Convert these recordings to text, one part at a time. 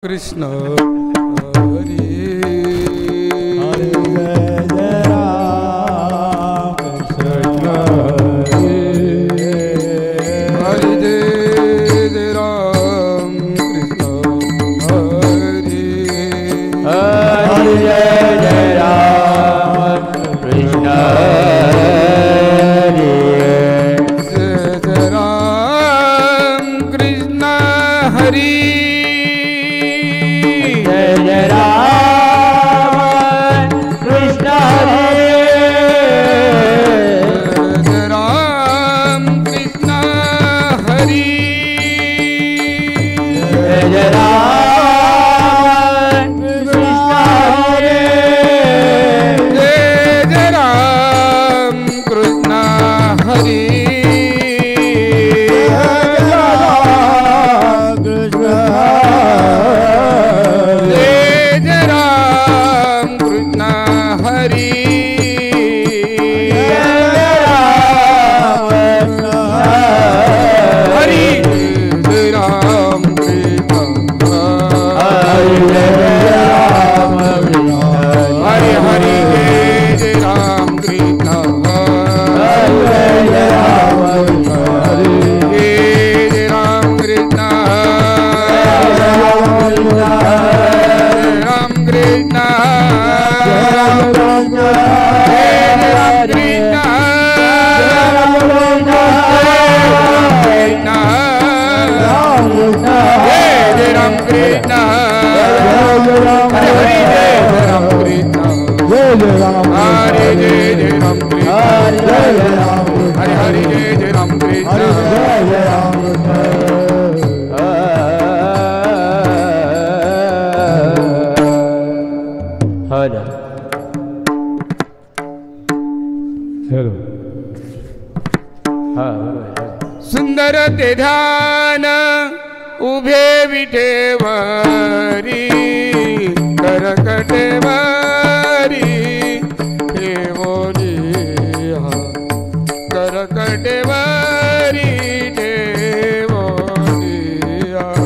कृष्ण हरि हरे जय राम कृष्ण हरि जय राम कृष्ण हरि हरि जय राम कृष्ण हरि जय राम कृष्ण हरि सुंदर ते ध्यान उभे विठेवरी करकटेवरी ठेवोनी करकटेवरी ठेवोनी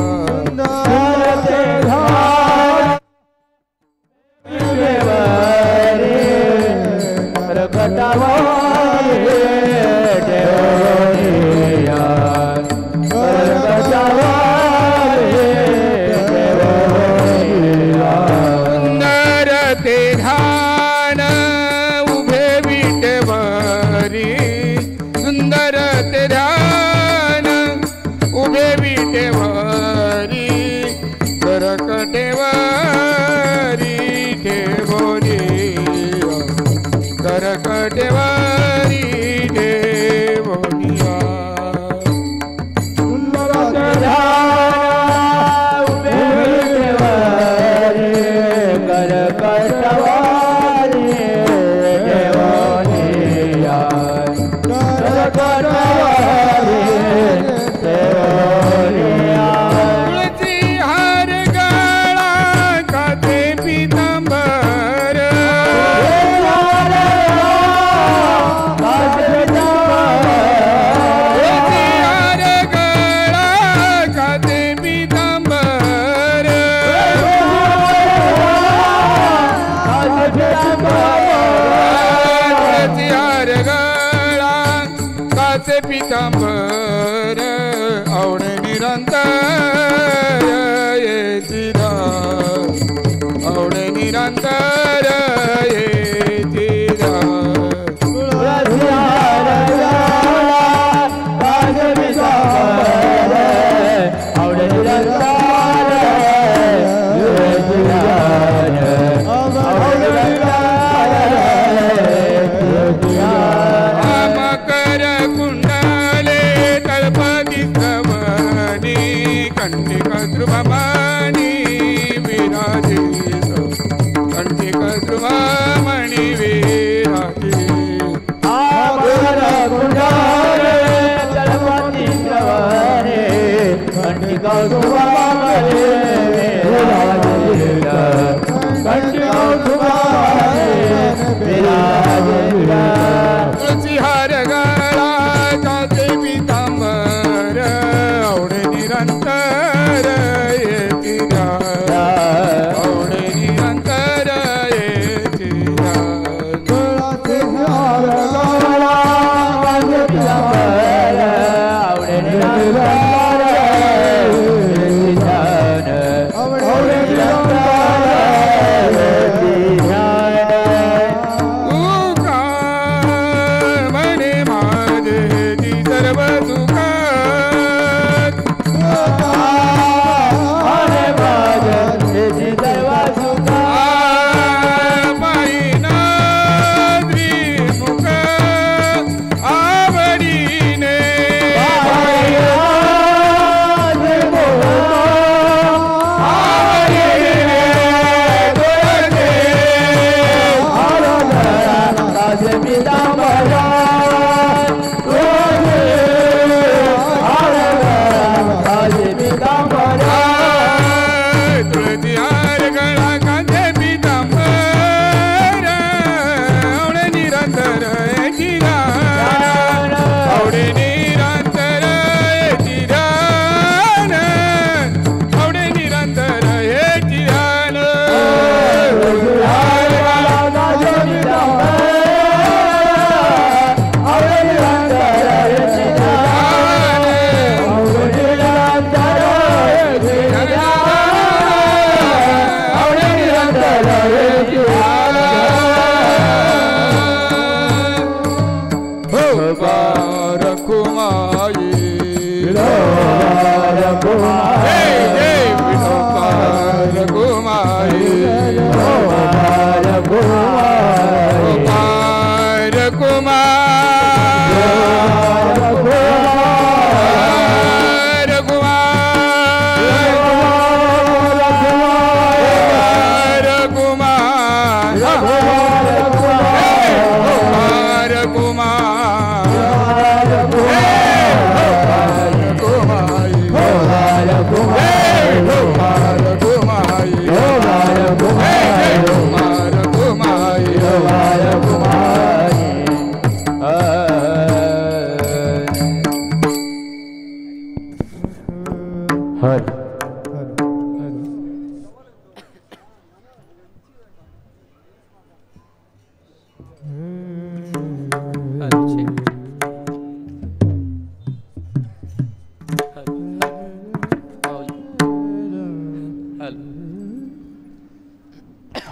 सुंदर ते ध्यान पीतांबर आवडे निरंतर येतीरा आवडे निरंतर येतीरा आवडे कंठी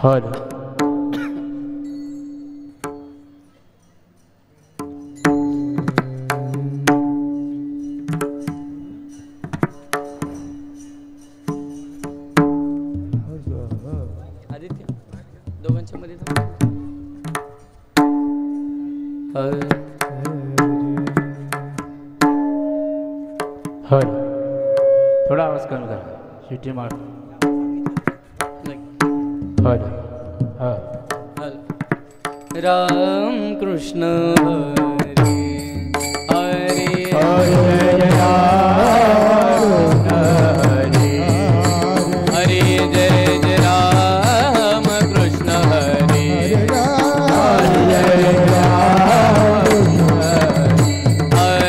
हर आदित्य दोघांच्या मध्ये थांब. हर थोड़ा आवाज कम करा शिटी मार हर हर राम कृष्ण हरे हरे हरे हरे जय जय राम कृष्ण हरे हरे जय जय राम कृष्ण हरे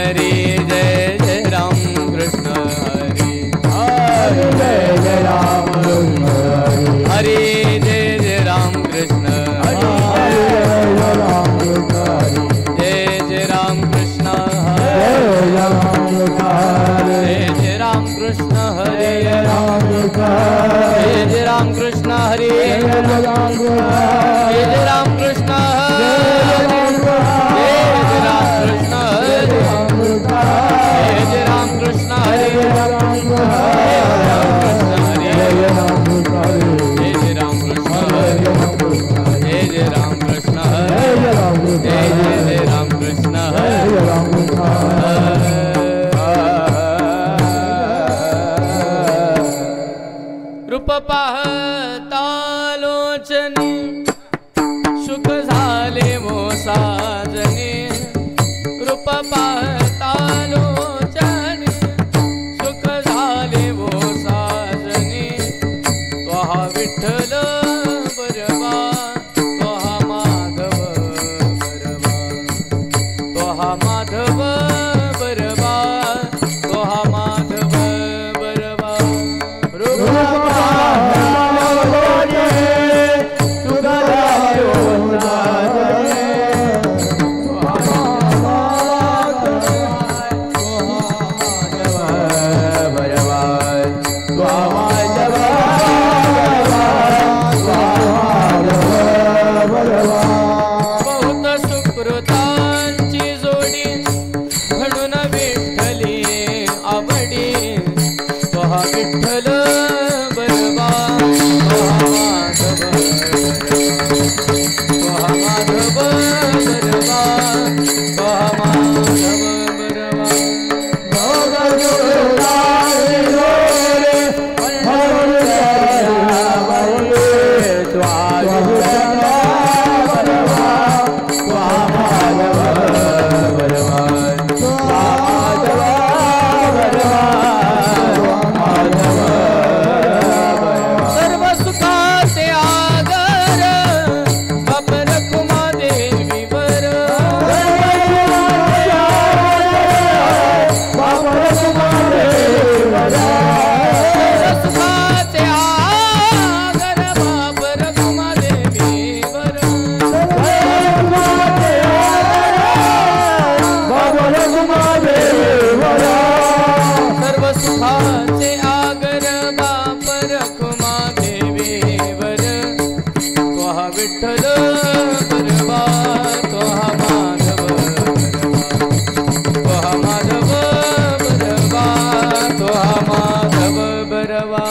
हरे जय जय राम कृष्ण जय जय राम कृष्ण जय जय राम कृष्ण हरे जय जय राम कृष्ण हरे जय जय राम कृष्ण हरे जय जय राम कृष्ण हरे जय जय राम कृष्ण हरे जय जय राम कृष्ण हरे जय जय राम कृष्ण हरे जय जय राम कृष्ण हरे रूप पाहता लोचनी सुख झाले मो साजनी रूप पाहता लोचनी सुख झाले मो साजनी त्वहा विठ्ठल बरवा त्वहा माधव बरवा त्वहा माधव बरवा त्वहा माधव बरवा बहुत सुकृतांची जोडी म्हणून विठ्ठली आवडी त्वहा विठ्ठल बरवा त्वहा माधव बरवा त्वहा माधव बरवा सर्व सुखाचे आगर बापर कुमा देवीवर सर्व सुखाचे आगर बापर कुमा देवीवर सर्व सुखाचे आगर बापर कुमा देवीवर त्वहा विठ्ठल बरवा त्वहा माधव त्वहा माधव बरवा त्वहा माधव बरवा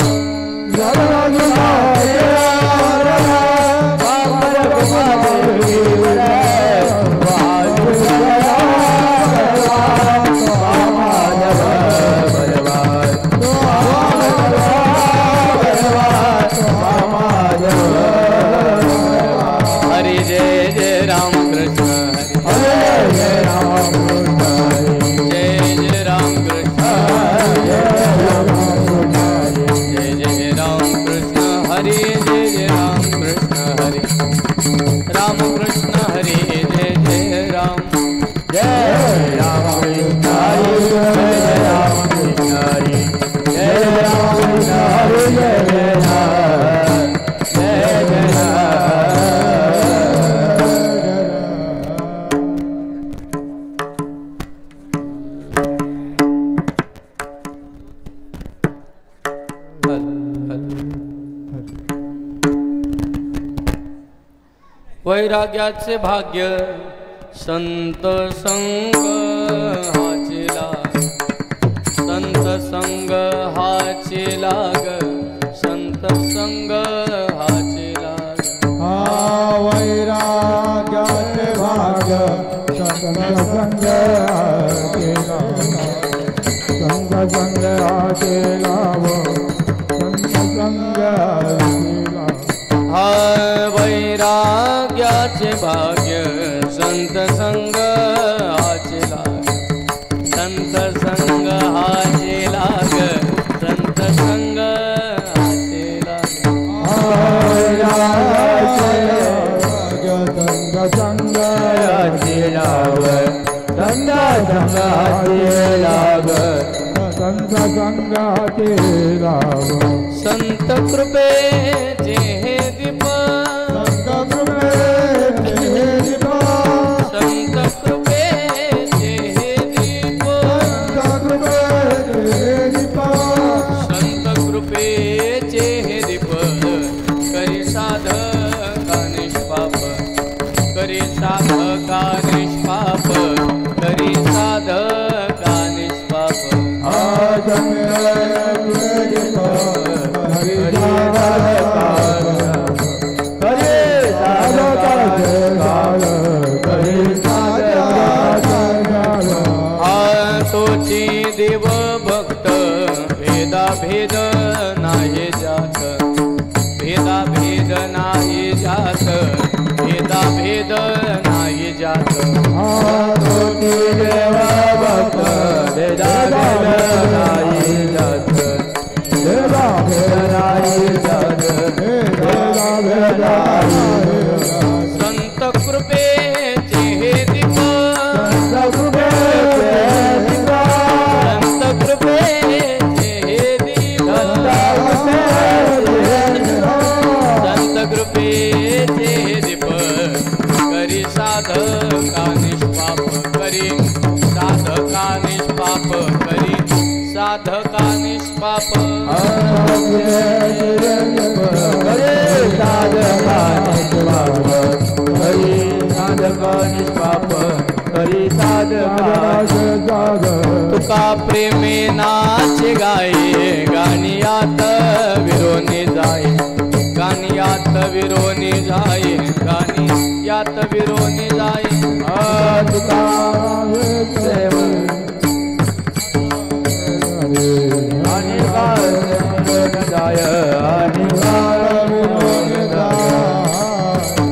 हरे जय जय राम कृष्ण हरे जय जय राम कृष्ण जय जय राम कृष्ण हरे जय जय राम कृष्ण हरे राम कृष्ण हरे जय जय राम वैराग्याचे भाग्य संत संग हाचे लाग, संत संग हाचे लाग, संत संग हाचे लाग. वैराग्याचे भाग्य संत संग हाचे लाग, संत संग हाचे लाग, संत संग हाचे लाग. वैराग्याचे भाग्य संत संग हाचे लाग, संत संग हाचे लाग, संत संग हाचे लाग. संत संग हाचे लाग, संत संग हाचे लाग, संत संग हाचे लाग. संत कृपेचे हे दीप, संत कृपेचे हे दीप, संत कृपेचे हे दीप, संत कृपेचे हे दीप, संत कृपेचे हे दीप. करी साधका निष्पाप, करी साधका निष्पाप, करी साधका निष्पाप. तोची देव भक्त भेदा भेद नाही जात, भेदा भेद नाही जात, भेदा भेद नाही जात. तोची देव भक्त भेदा भेद नाही जात, भेदा भेद नाही जात, भेदा भेद नाही जात. संत कृपेचे हे दीप, संत कृपेचे दीप, संत कृपेचे हे दीप, संत कृपेचे हे दीप. करी साधका निष्पाप, करी साधका निष्पाप, करी साधका निष्पाप. तुका प्रेमे नाचे गाये, गाणियात विरोनी जाये, गाणियात विरोनी जाये, गाणियात विरोनी जाये. तुका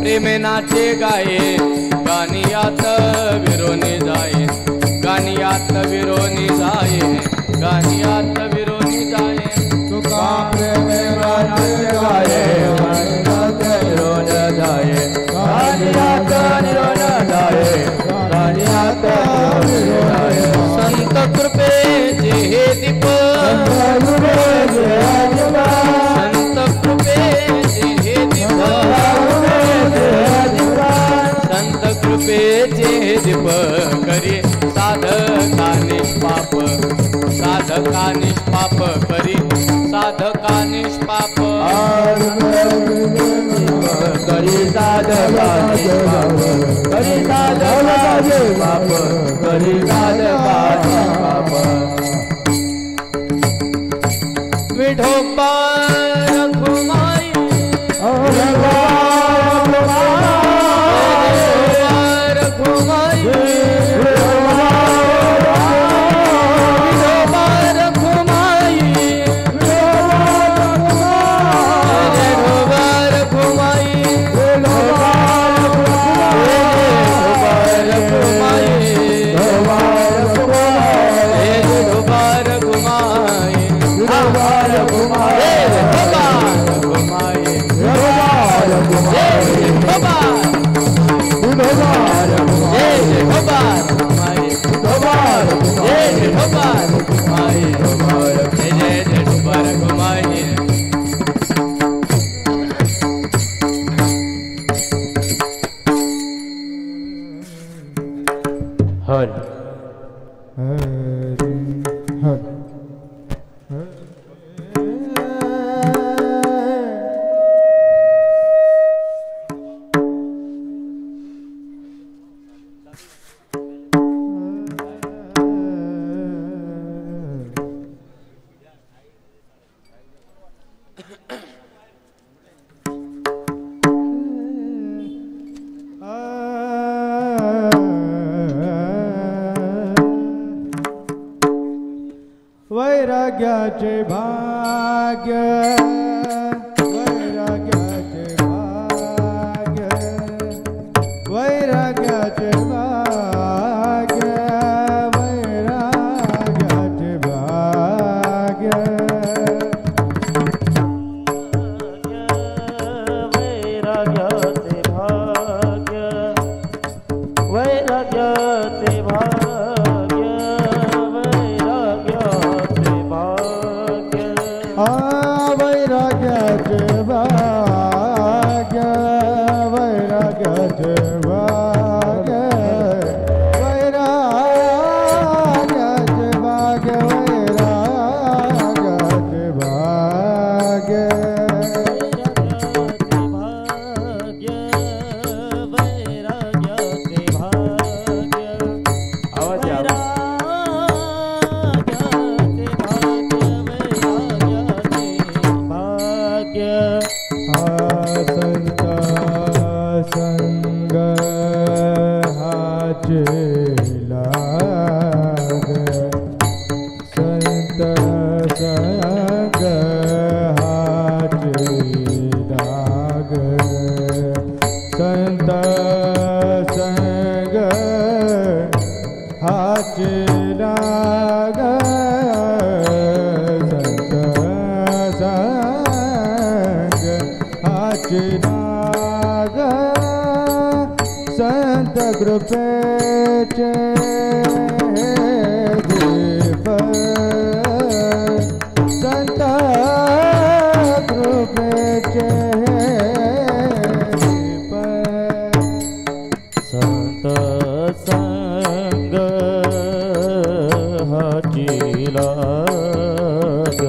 प्रेमे नाचे गाये, गाणियात विरोनी जाये, गाणियात विरोनी जाये, गाणियात विरोनी जाये. तुका प्रेमे नाचे गाये, गाणियात विरोन जाये, गाणियात विरोन जाये, गाणियात विरोन जाये. संत कृपेचे हे दीप, संत कृपेचे हे दीप, संत कृपेचे हे दीप. करी साधका निष्पाप, साधका निष्पाप, करी साधका निष्पाप. करी साधका निष्पाप, करी साधका निष्पाप, करी साधका निष्पाप. विठोबा रखुमाई, विठोबा रखुमाई, विठोबा रखुमाई, विठोबा रखुमाई, वैराग्याचे भाग्य वैराग्याचे भाग्य वैराग्याचे भाग्य वैराग्याचे भाग्य वैराग्याचे भाग्य वैराग्याचे भाग्य वैराग्याचे भाग्य वैराग्याचे भाग्य वैराग्याचे भाग्य वैराग्याचे भाग्य वैराग्याचे भाग्य आवाज द्या. संत संग हाचे लाग संत संग हाचे लाग संत संग हाचे लाग संत संग हाचे लाग संत कृपेचे दीप संत कृपेचे दीप संत संग हाची लाग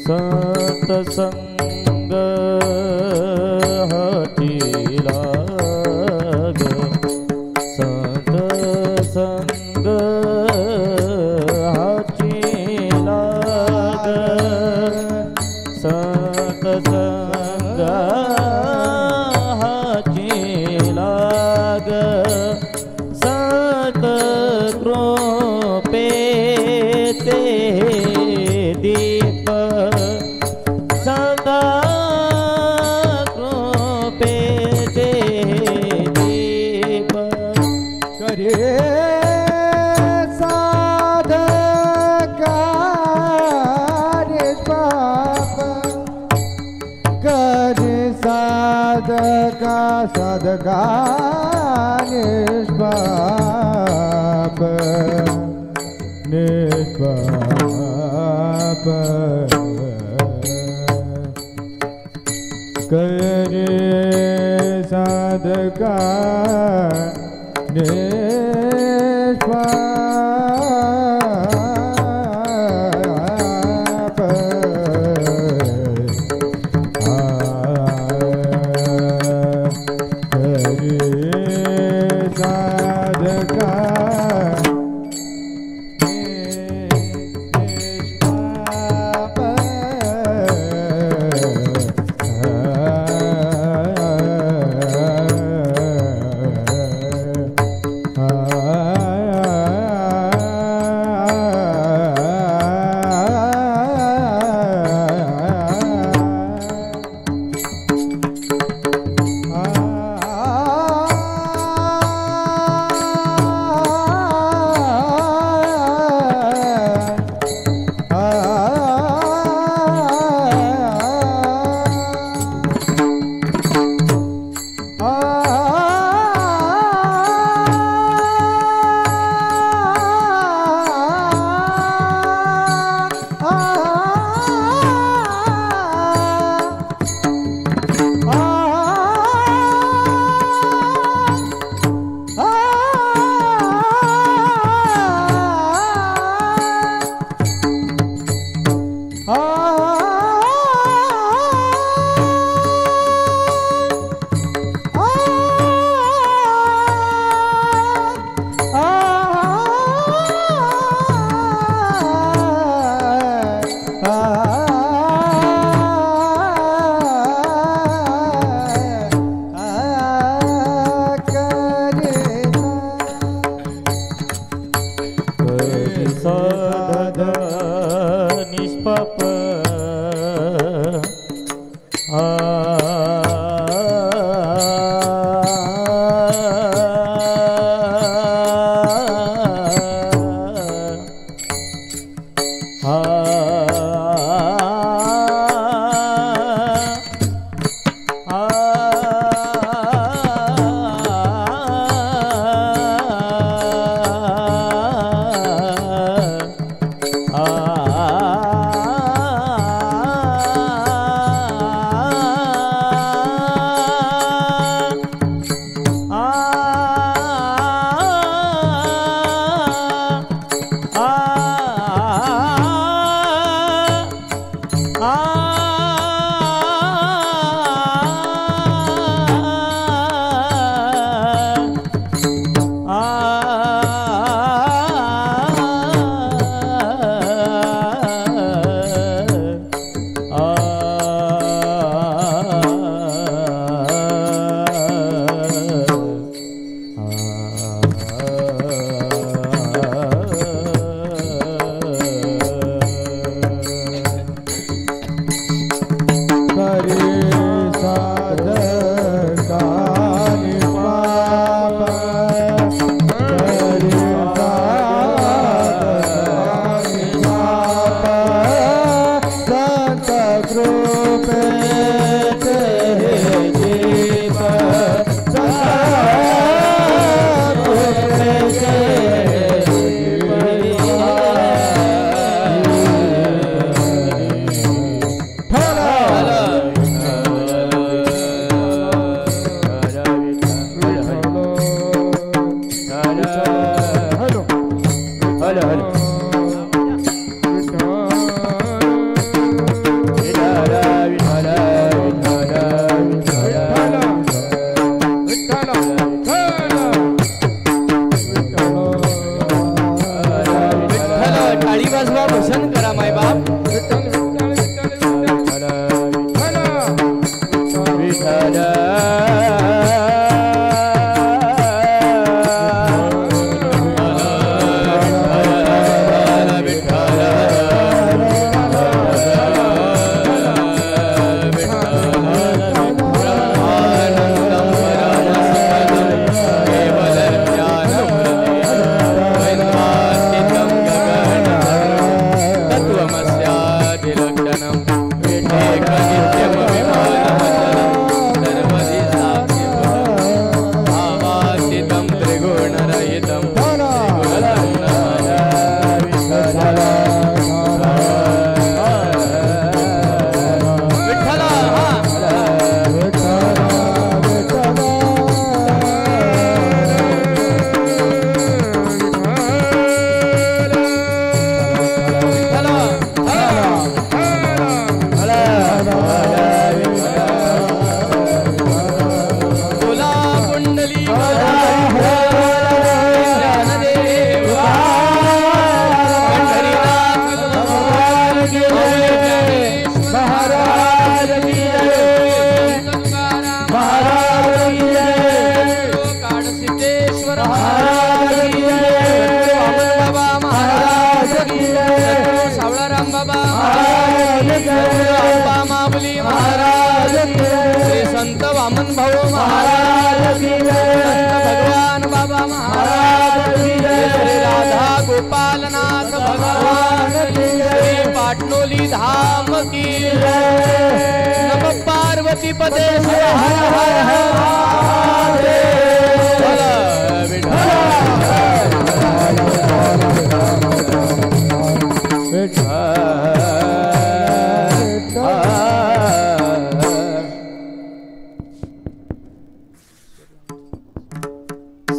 संत संग हाची लाग संत संग हाची लाग संत संग हाची लाग संत कृपेचे दीप संत कृपेचे दीप करे साधका निष्पाप करे साधका साधका निष्पाप निष्पाप करे साधका निष्पाप करे साधका निष्पाप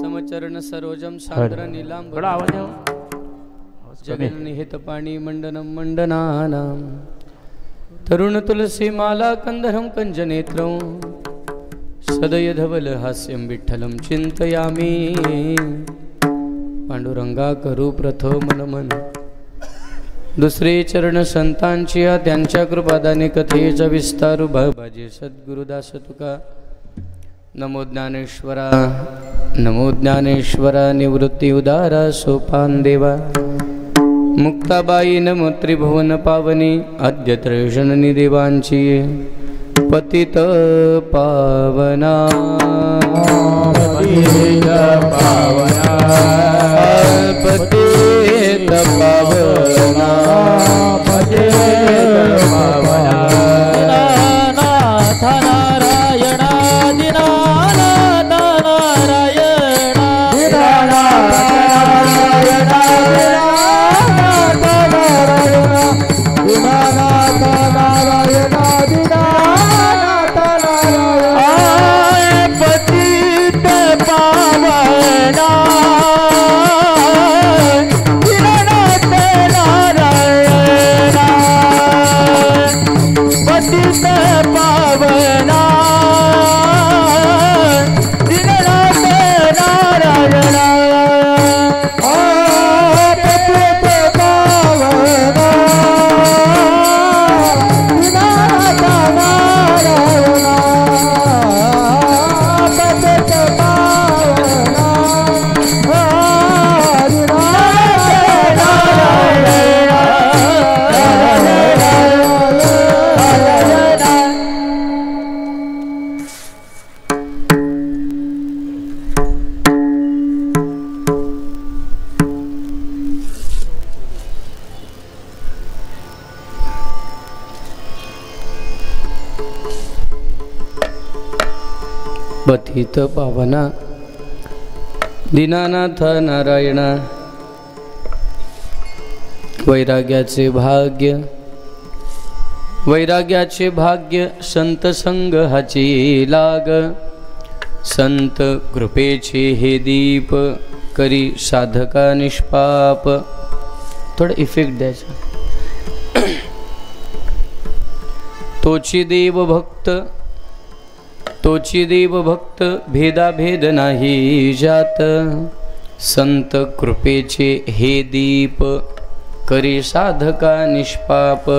समचरण सरोजम सान्द्र नीलांब थोड़ा आवाज है जगन निहित पाणी मंडनम मंडनानाम तरुण तुलसी माला कंधरम कंजनेत्रं सदय धवल हास्यं विठ्ठलं चिंतयामि पांडुरंगा करू प्रथम नमन दुसरे चरण संतांची त्यांच्या कृपादाने कथेचा विस्तारू भाजे सद्गुरुदास तुका नमो ज्ञानेश्वरा निवृत्ती उदारा सोपान देवा मुक्ताबाई नमो त्रिभुवन पावनी आद्य त्रयजननी देवांची पतित पावना पतित पावना पतित पावना पतित पावना दीनानाथ नारायण दीनानाथ नारायण पतित पावना दीनानाथ नारायण पतित पावना दीनानाथ नारायण पतित पावना दीनानाथ नारायण वैराग्याचे भाग्य वैराग्याचे भाग्य संत संग हाची लाग संत कृपेचे हे दीप करी साधका निष्पाप थोडं इफेक्ट द्यायचा तोची देव भक्त तोची देव भक्त भेदाभेद नाही जात संत कृपेचे हे दीप करी साधका निष्पाप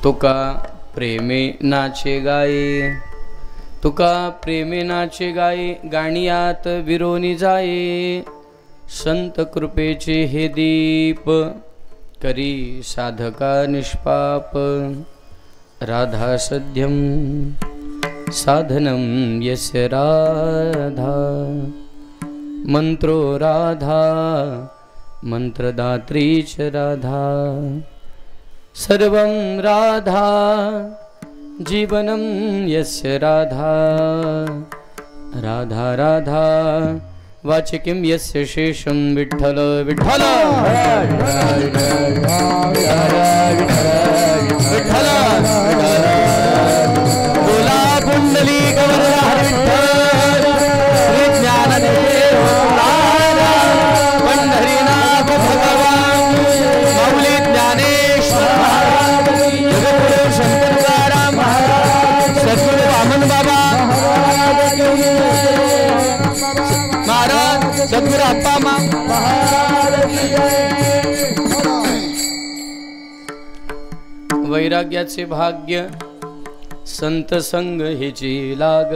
तुका प्रेमे नाचे गाये तुका प्रेमे नाचे गाये गाणियात विरोनी जाये संत कृपेचे हे दीप करी साधका निष्पाप राधा सद्यम साधनं यस्य राधा मंत्रो राधा मंत्रदात्री च राधा सर्वं राधा जीवनं यस्य राधा राधा राधा वाचिकिं यस्य शेषं विठ्ठल विठ्ठल विठ्ठल कुंडली गवरधार विठ्ठल श्री ज्ञानदेव पंढरीनाथ भगवान माऊली ज्ञानेश्वर जगद्गुरु शंकर तुकाराम महाराज सद्गुरु वामन बाबा महाराज सद्गुरु अप्पा वैराग्याचे भाग्य संत संग हेची लाग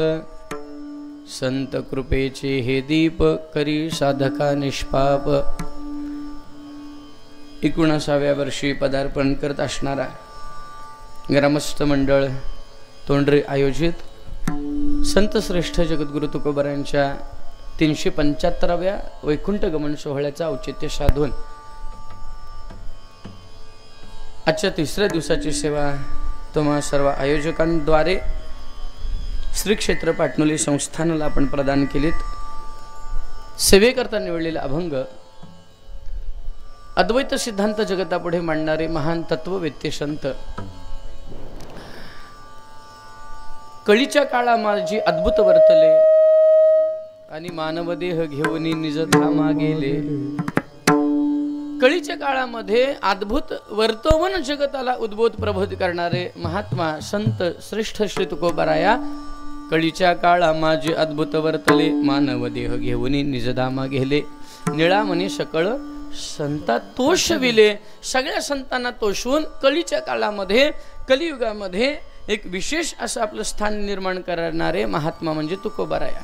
संत कृपेचे हे दीप करी साधका निष्पाप 19व्या वर्षी पदार्पण करत असणारा ग्रामस्थ मंडळ तोंडरे आयोजित संत श्रेष्ठ जगद्गुरु तुकोबारायांच्या 375व्या वैकुंठ गमन सोहळ्याचा औचित्य साधून आजच्या 3ऱ्या दिवसाची सेवा तुम्हा सर्व आयोजकांद्वारे श्री क्षेत्र पाटणोली संस्थानाला आपण प्रदान केलीत. सेवेकरता निवडलेला अभंग अद्वैत सिद्धांत जगतापुढे मांडणारे महान तत्ववेत्ते संत कळीच्या काळा माझी अद्भुत वर्तले आणि मानवदेह घेऊन निज धामा गेले. कळीच्या काळामध्ये अद्भुत वर्तवन जगताला उद्बोध प्रबोध करणारे महात्मा संत श्रेष्ठ श्री तुकोबाराया कळीच्या काळा माझे अद्भुत वर्तले मानव देह घेऊन निजधामा गेले. निळामणी सकळ संता तोषविले. सगळ्या संतांना तोषवून कळीच्या काळामध्ये कलियुगामध्ये एक विशेष असं आपलं स्थान निर्माण करणारे महात्मा म्हणजे तुकोबाराया.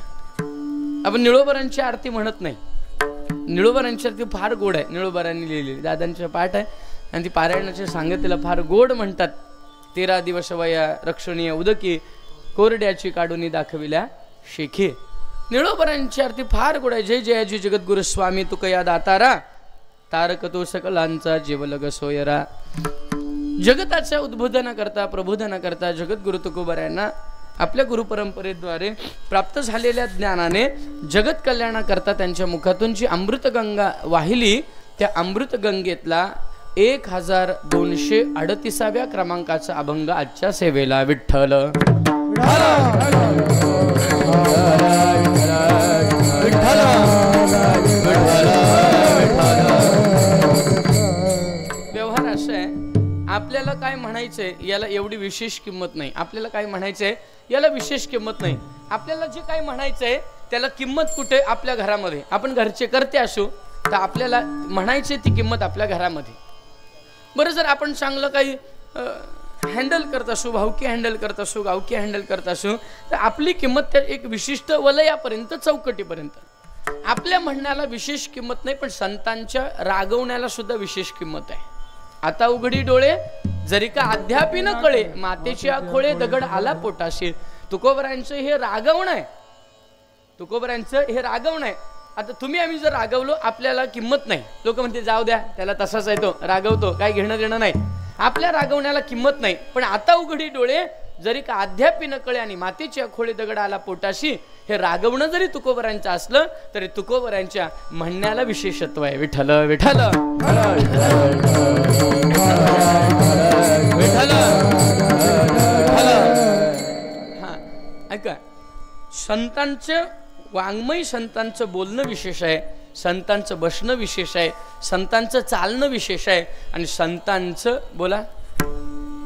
आपण निळोबारांची आरती म्हणत नाही. निळोबारांची आरती फार गोड आहे. निळोबारांनी लिहिलेली दादांच्या पाठ आहे आणि ती पारायणाचे सांगतेला फार गोड म्हणतात. 13 दिवस वया रक्षणीय उदकी कोरड्याची काढूनी दाखविल्या शेखी. निळोबरांची आरती फार गोड आहे. जय जयाजी जगद्गुरु स्वामी तुकया दातारा तारक तो सकलांचा जीवलग सोयरा. जगताच्या उद्बोधना करता प्रबोधना करता जगद्गुरु तुकोबारायांना आपल्या गुरुपरंपरेद्वारे प्राप्त झालेल्या ज्ञानाने जगत कल्याणाकरता त्यांच्या मुखातून जी अमृतगंगा वाहिली त्या अमृतगंगेतला 1238व्या क्रमांकाचा अभंग आजच्या सेवेला. विठ्ठल व्यवहार असा आहे, आपल्याला काय म्हणायचंय याला एवढी विशेष किंमत नाही. आपल्याला काय म्हणायचंय याला विशेष किंमत नाही. आपल्याला जे काय म्हणायचंय त्याला किंमत कुठे? आपल्या घरामध्ये. आपण घरचे करते असू तर आपल्याला म्हणायचे ती किंमत आपल्या घरामध्ये. बरं, जर आपण चांगलं काही हँडल करत असू, भावकी हँडल करत असू, गावकी हँडल करत असू तर आपली किंमत त्या एक विशिष्ट वलयापर्यंत, चौकटीपर्यंत. आपल्या म्हणण्याला विशेष किंमत नाही, पण संतांच्या रागवण्याला सुद्धा विशेष किंमत आहे. आता उघडी डोळे जरी का अद्यापी न कळे मातेची आखोळे दगड आला पोटाशी. तुकोबरांचं हे रागवणं आहे. तुकोबरांचं हे रागवणं आहे. आता तुम्ही आम्ही जर रागवलो आपल्याला किंमत नाही. लोक म्हणते जाऊ द्या त्याला तसाच आहे, तो रागवतो, काय घेणं देणं नाही. आपल्या रागवण्याला किंमत नाही. पण आता उघडी डोळे जरी का अद्यापी न कळे आणि मातेची आखोळे दगड आला पोटाशी हे रागवणं जरी तुकोबरांचं असलं तरी तुकोबरांच्या म्हणण्याला विशेषत्व आहे. विठ्ठल विठ्ठल विठ्ठल. हा ऐका, संतांचं वाङ्मय, संतांचं बोलणं विशेष आहे, संतांचं बसणं विशेष आहे, संतांचं चालणं विशेष आहे आणि संतांचं बोला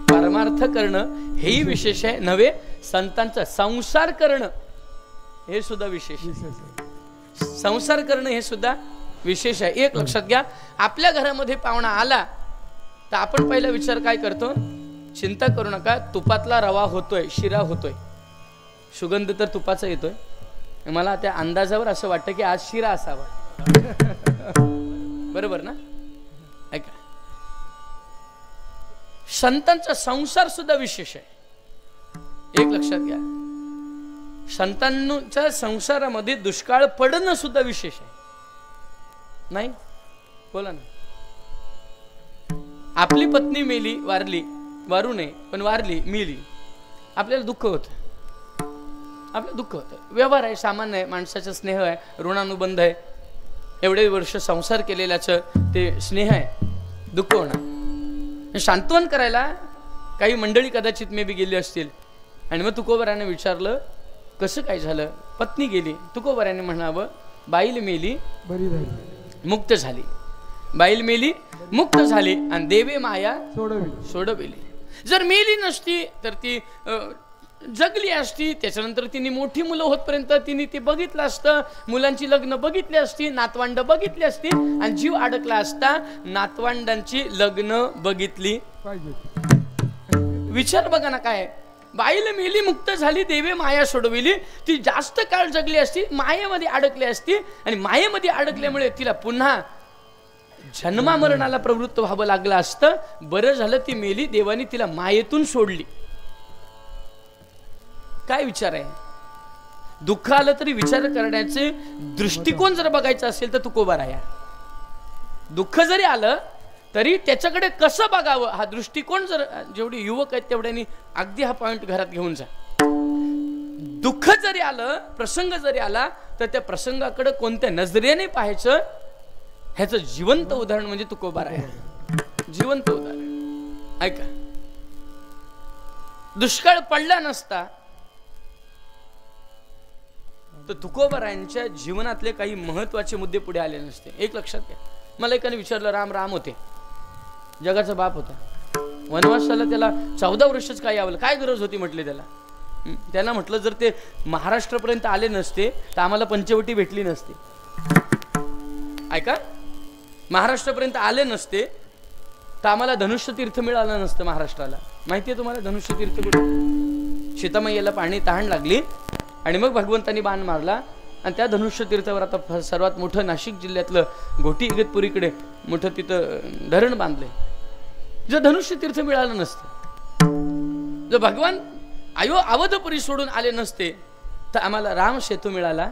परमार्थ करणं हेही विशेष आहे नव्हे. संतांचा संसार करणं हे सुद्धा विशेष आहे. संसार करणं हे सुद्धा विशेष आहे. एक लक्षात घ्या, आपल्या घरामध्ये पाहुणा आला तर आपण पहिला विचार काय करतो? चिंता करू नका, तुपातला रवा होतोय, शिरा होतोय, सुगंध तर तुपाचा येतोय. मला त्या अंदाजावर असं वाटतं की आज शिरा असावा. बरोबर ना? ऐका, संतांचा संसार सुद्धा विशेष आहे. एक लक्षात घ्या, संतांच्या संसारामध्ये दुष्काळ पडणं सुद्धा विशेष आहे. नाही बोला ना. आपली पत्नी मेली, वारली, वारू नये पण वारली, मेली, आपल्याला दुःख होतं. आपलं दुःख होतं. व्यवहार आहे, सामान्य आहे, माणसाचा स्नेह आहे, ऋणानुबंध आहे, एवढे वर्ष संसार केलेल्याचं ते स्नेह आहे, दुःख होणार. सांत्वन करायला काही मंडळी कदाचित मे बी गेली असतील आणि मग तुकोबराने विचारलं कसं काय झालं? पत्नी गेली. तुकोबराने म्हणावं बाईल मेली बरी झाली, मुक्त झाली, बाईल मेली मुक्त झाली आणि देवे माया सोडविली. जर मेली नसती तर ती जगली असती. त्याच्यानंतर तिने मोठी मुलं होतपर्यंत तिने ते बघितलं असतं, मुलांची लग्न बघितली असती, नातवंड बघितली असती आणि जीव अडकला असता नातवंडांची लग्न बघितली पाहिजे. विचार बघा ना, काय बाईला मेली मुक्त झाली, देवे माया सोडविली. ती जास्त काळ जगली असती, मायेमध्ये अडकली असती आणि मायेमध्ये अडकल्यामुळे तिला पुन्हा जन्मा मरणाला प्रवृत्त व्हावं लागलं असतं. बरं झालं ती मेली, देवानी तिला मायेतून सोडली. काय विचार आहे? दुःख आलं तरी विचार करण्याचे दृष्टिकोन जर बघायचा असेल तर तुकोबाराया. दुःख जरी आलं तरी त्याच्याकडे कसं बघावं हा दृष्टिकोन जर जेवढे युवक आहेत तेवढ्यांनी अगदी हा पॉइंट घरात घेऊन जा. दुःख जरी आलं, प्रसंग जरी आला तर त्या प्रसंगाकडे कोणत्या नजरेने पाहायचं ह्याचं जिवंत उदाहरण म्हणजे तुकोबाराया. जिवंत उदाहरण. ऐका, दुष्काळ पडला नसता तर तुकोबारायांच्या जीवनातले काही महत्वाचे मुद्दे पुढे आले नसते. एक लक्षात घ्या, मला एकाने विचारलं, राम होते, जगाचा बाप होता, वनवासाला त्याला 14 वर्षच काय यावं, काय गरज होती म्हटले त्याला. त्यांना म्हटलं जर ते महाराष्ट्रापर्यंत आले नसते तर आम्हाला पंचवटी भेटली नसते. ऐका, महाराष्ट्रापर्यंत आले नसते तर आम्हाला धनुष्य तीर्थ मिळालं नसतं. महाराष्ट्राला माहितीये तुम्हाला धनुष्य तीर्थ कुठे? सीतामैयाला पाणी तहान लागली आणि मग भगवंतांनी बाण मारला आणि त्या धनुष्य तीर्थावर आता सर्वात मोठं नाशिक जिल्ह्यातलं घोटी इगतपुरीकडे मोठं तिथं धरण बांधलंय. जर धनुष्य तीर्थ मिळालं नसतं जर भगवान अवधपुरी सोडून आले नसते तर आम्हाला राम सेतू मिळाला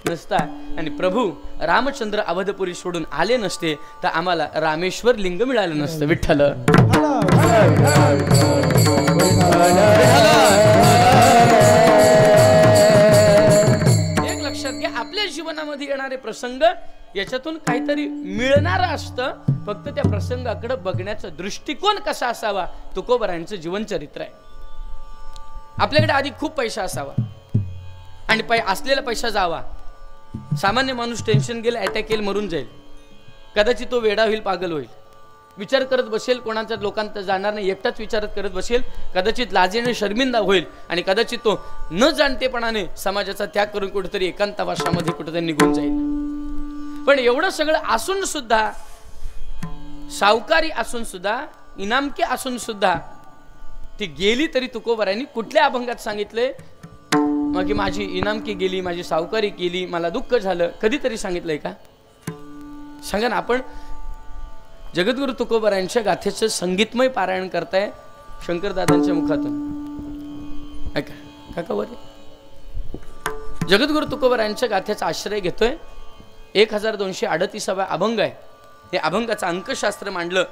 नसता आणि प्रभू रामचंद्र अवधपुरी सोडून आले नसते तर आम्हाला रामेश्वर लिंग मिळालं नसतं. विठ्ठल एक लक्षात घ्या, आपल्या जीवनामध्ये येणारे प्रसंग याच्यातून काहीतरी मिळणार असतं, फक्त त्या प्रसंगाकडे बघण्याचा दृष्टिकोन कसा असावा. तुकोबारायांचं जीवनचरित्र आहे. आपल्याकडे आधी खूप पैसा असावा आणि असलेला पैसा जावा. सामान्य माणूस टेन्शन गेलं, अटॅक येईल, मरून जाईल. कदाचित तो वेडा होईल, पागल होईल, विचार करत बसेल, कोणाच्या लोकांचा जाणार नाही, एकटाच विचारत करत बसेल. कदाचित लाजेने शर्मिंदा होईल आणि कदाचित तो न जाणतेपणाने समाजाचा त्याग करून कुठेतरी एकांतवासामध्ये कुठेतरी निघून जाईल. पण एवढं सगळं असून सुद्धा, सावकारी असून सुद्धा, इनामके असून सुद्धा ती गेली तरी तुकोबारायांनी कुठल्या अभंगात सांगितलंय, मग माझी इनामकी गेली, माझी सावकारी गेली, मला दुःख झालं, कधीतरी सांगितलंय का? सांगा ना. आपण जगद्गुरु तुकोबारायांच्या गाथेचं संगीतमय पारायण करताय शंकरदादांच्या मुखातून. ऐका काका वर जगद्गुरु तुकोबारायांच्या गाथेचा आश्रय घेतोय. 1238 अभंग आहे. हे अभंगाचं अंकशास्त्र मांडलं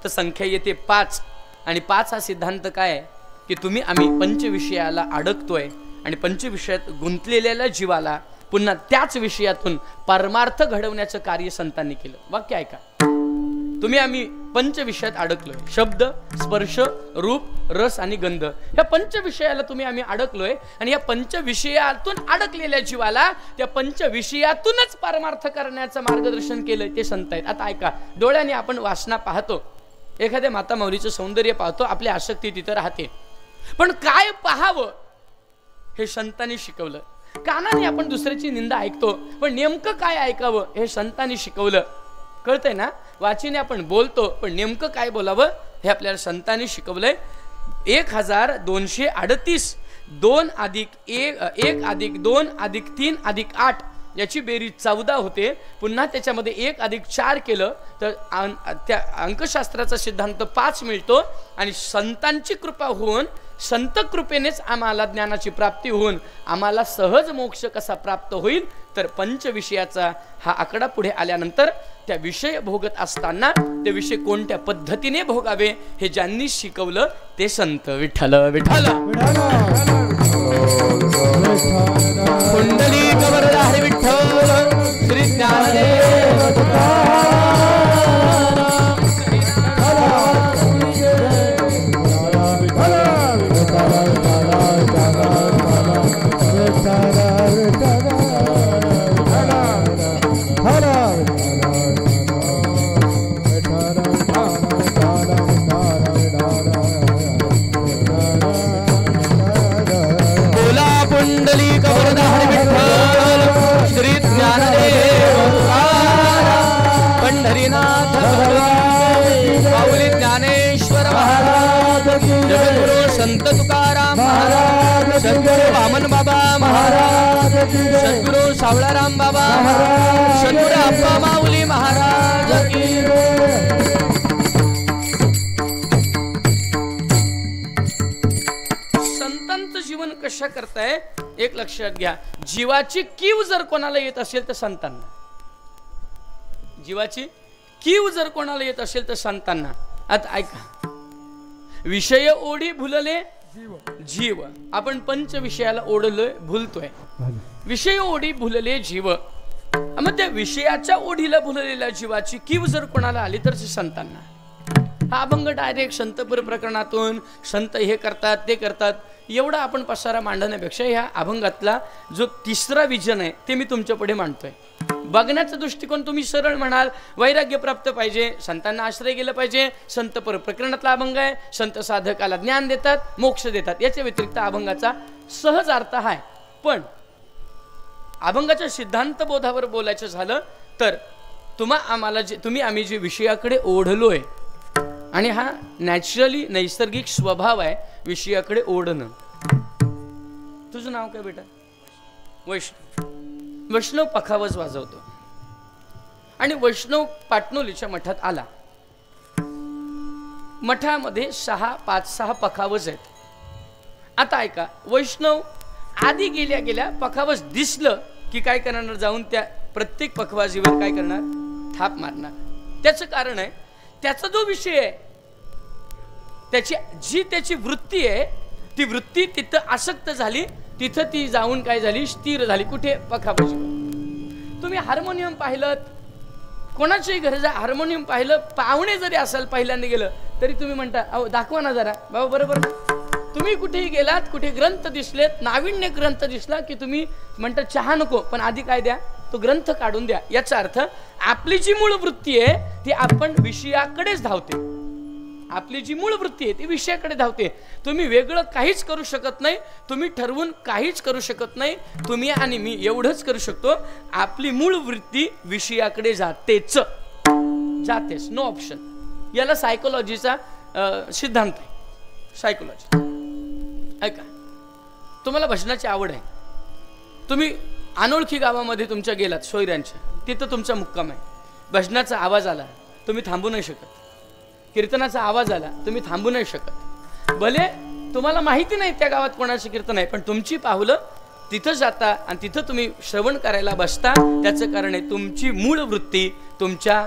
तर संख्या येते 5 आणि 5 हा सिद्धांत काय आहे की तुम्ही आम्ही पंचविषयाला अडकतोय आणि पंचविषयात गुंतलेल्या जीवाला पुन्हा त्याच विषयातून परमार्थ घडवण्याचं कार्य संतांनी केलं. वाक्य ऐका. तुम्ही आम्ही पंचविषयात अडकलोय. शब्द, स्पर्श, रूप, रस आणि गंध ह्या पंचविषयाला तुम्ही आम्ही अडकलोय आणि या पंचविषयातून अडकलेल्या जीवाला त्या पंचविषयातूनच परमार्थ करण्याचं मार्गदर्शन केलंय ते संत आहेत. आता ऐका. डोळ्याने आपण वासना पाहतो, एखाद्या माता माऊलीचं सौंदर्य पाहतो, आपली आसक्ती तिथं राहते. पण काय पाहावं हे संतांनी शिकवलं. कानाने आपण दुसऱ्याची निंदा ऐकतो, पण नेमकं काय ऐकावं हे संतांनी शिकवलं. कळतंय ना. वाचीने आपण बोलतो, पण नेमकं काय बोलावं हे आपल्याला संतांनी शिकवलंय. 1238 2 अधिक 1 अधिक 2 अधिक 3 अधिक 8 याची बेरीज 14 होते. पुन्हा त्याच्यामध्ये 1 अधिक 4 केलं तर त्या अंकशास्त्राचा सिद्धांत 5 मिळतो. आणि संतांची कृपा होऊन, संत कृपेनेच आम्हाला ज्ञानाची प्राप्ती होऊन आम्हाला सहज मोक्ष कसा प्राप्त होईल, तर पंचविषयाचा हा आकडा पुढे आल्यानंतर त्या विषय भोगत असताना ते विषय कोणत्या पद्धतीने भोगावे हे ज्यांनी शिकवलं ते संत. विठ्ठल विठ्ठल. कुंडली कवरधारी विठ्ठल श्री ज्ञानदेव संत तुकाराम महाराज, सद्गुरु वामन बाबा महाराज, सद्गुरु सावळाराम बाबा महाराज, सद्गुरु अप्पा माऊली महाराज की. संतांचं जीवन कशा करताय एक लक्षात घ्या. जीवाची कीव जर कोणाला येत असेल तर संतांना, जीवाची कीव जर कोणाला येत असेल तर संतांना. आता ऐका. विषय ओढी भुलले जीव. आपण पंच विषयाला ओढलोय, भुलतोय. विषय ओढी भुलले जीव. मग त्या विषयाच्या ओढीला भुललेल्या जीवाची कीव जर कोणाला आली तर संतांना. हा अभंग डायरेक्ट संतपूर प्रकरणातून संत हे करतात ते करतात एवढा आपण पसारा मांडण्यापेक्षा ह्या अभंगातला जो तिसरा विजन आहे ते मी तुमच्या पुढे मांडतोय. बघण्याचा दृष्टिकोन तुम्ही सरळ म्हणाल, वैराग्य प्राप्त पाहिजे, संतांना आश्रय गेलं पाहिजे, संत प्रकरणातला अभंग आहे, संत साधकाला ज्ञान देतात, मोक्ष देतात. याच्या व्यतिरिक्त अभंगाचा सहज अर्थ आहे. पण अभंगाच्या सिद्धांत बोधावर बोलायचं झालं तर तुम्ही आम्ही जे विषयाकडे ओढलोय, आणि हा नॅचरली नैसर्गिक स्वभाव आहे विषयाकडे ओढणं. तुझं नाव काय बेटा? वैष्णव. वैष्णव पखावज वाजवतो आणि वैष्णव पाटणोलीच्या मठात आला. मठामध्ये 5-6 पखावज आहेत. आता ऐका, वैष्णव आधी गेल्या गेल्या पखावज दिसलं की काय करणार, जाऊन त्या प्रत्येक पखवाजीवर काय करणार, थाप मारणार. त्याचं कारण आहे, त्याचा जो विषय आहे, त्याची वृत्ती आहे, ती वृत्ती तिथं आसक्त झाली, तिथं ती जाऊन काय झाली, स्थिर झाली. कुठे, पखावजीवर. तुम्ही हार्मोनियम पाहिलं, कोणाच्याही घरी जा, हार्मोनियम पाहिलं, पाहुणे जरी असाल पहिल्यांदा गेलं तरी तुम्ही म्हणता, अहो दाखवा ना जरा बाबा, बरोबर. तुम्ही कुठेही गेलात, कुठे ग्रंथ दिसलेत, नाविन्य ग्रंथ दिसला की तुम्ही म्हणता चहा नको, पण आधी काय द्या, तो ग्रंथ काढून द्या. याचा अर्थ आपली जी मूळ वृत्ती आहे ती आपण विषयाकडेच धावते. आपली जी मूळ वृत्ती आहे ती विषयाकडे धावते. तुम्ही वेगळं काहीच करू शकत नाही, तुम्ही ठरवून काहीच करू शकत नाही. तुम्ही आणि मी एवढंच करू शकतो, आपली मूळ वृत्ती विषयाकडे जातेच, नो ऑप्शन. याला सायकोलॉजीचा सिद्धांत आहे. सायकोलॉजी ऐका, तुम्हाला भजनाची आवड आहे, तुम्ही अनोळखी गावामध्ये तुमच्या गेलात, सोयऱ्यांच्या, तिथं तुमचा मुक्काम आहे. भजनाचा आवाज आला, तुम्ही थांबू नाही शकत. कीर्तनाचा आवाज आला, तुम्ही थांबू नाही शकत. भले तुम्हाला माहिती नाही त्या गावात कोणाचं कीर्तन आहे, पण तुमची पावलं तिथं जाता आणि तिथं तुम्ही श्रवण करायला बसता. त्याचं कारण आहे तुमची मूळ वृत्ती तुमच्या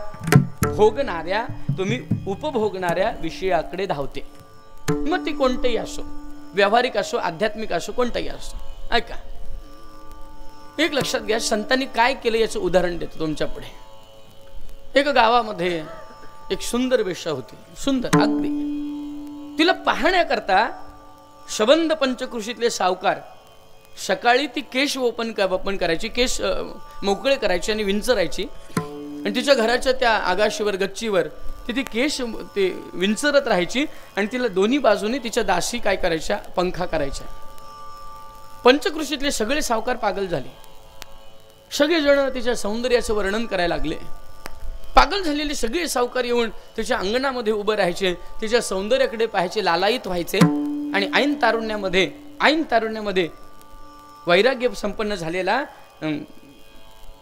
भोगणाऱ्या, तुम्ही उपभोगणाऱ्या विषयाकडे धावते. मग ती कोणतेही असो, व्यावहारिक असो, आध्यात्मिक असो, कोणताही असो. ऐका, एक लक्षात घ्या, संतांनी काय केलं याचं उदाहरण देतो तुमच्या पुढे. एक गावामध्ये एक सुंदर वेश्या होती, सुंदर अगदी. तिला पाहण्याकरता शबंद पंचकृषीतले सावकार सकाळी ती केश ओपन करायची, केश मोकळे करायची आणि विंचरायची, आणि तिच्या घराच्या त्या आगाशीवर, गच्चीवर ती केश ते विंचरत राहायची, आणि तिला दोन्ही बाजूने तिच्या दासी काय करायच्या, पंखा करायच्या. पंचकृषीतले सगळे सावकार पागल झाले. सगळेजण तिच्या सौंदर्याचं वर्णन करायला लागले. पागल झालेले सगळे सावकार येऊन तिच्या अंगणामध्ये उभं राहायचे, तिच्या सौंदर्याकडे पाहायचे, लालायित व्हायचे. आणि ऐन तारुण्यामध्ये वैराग्य संपन्न झालेला,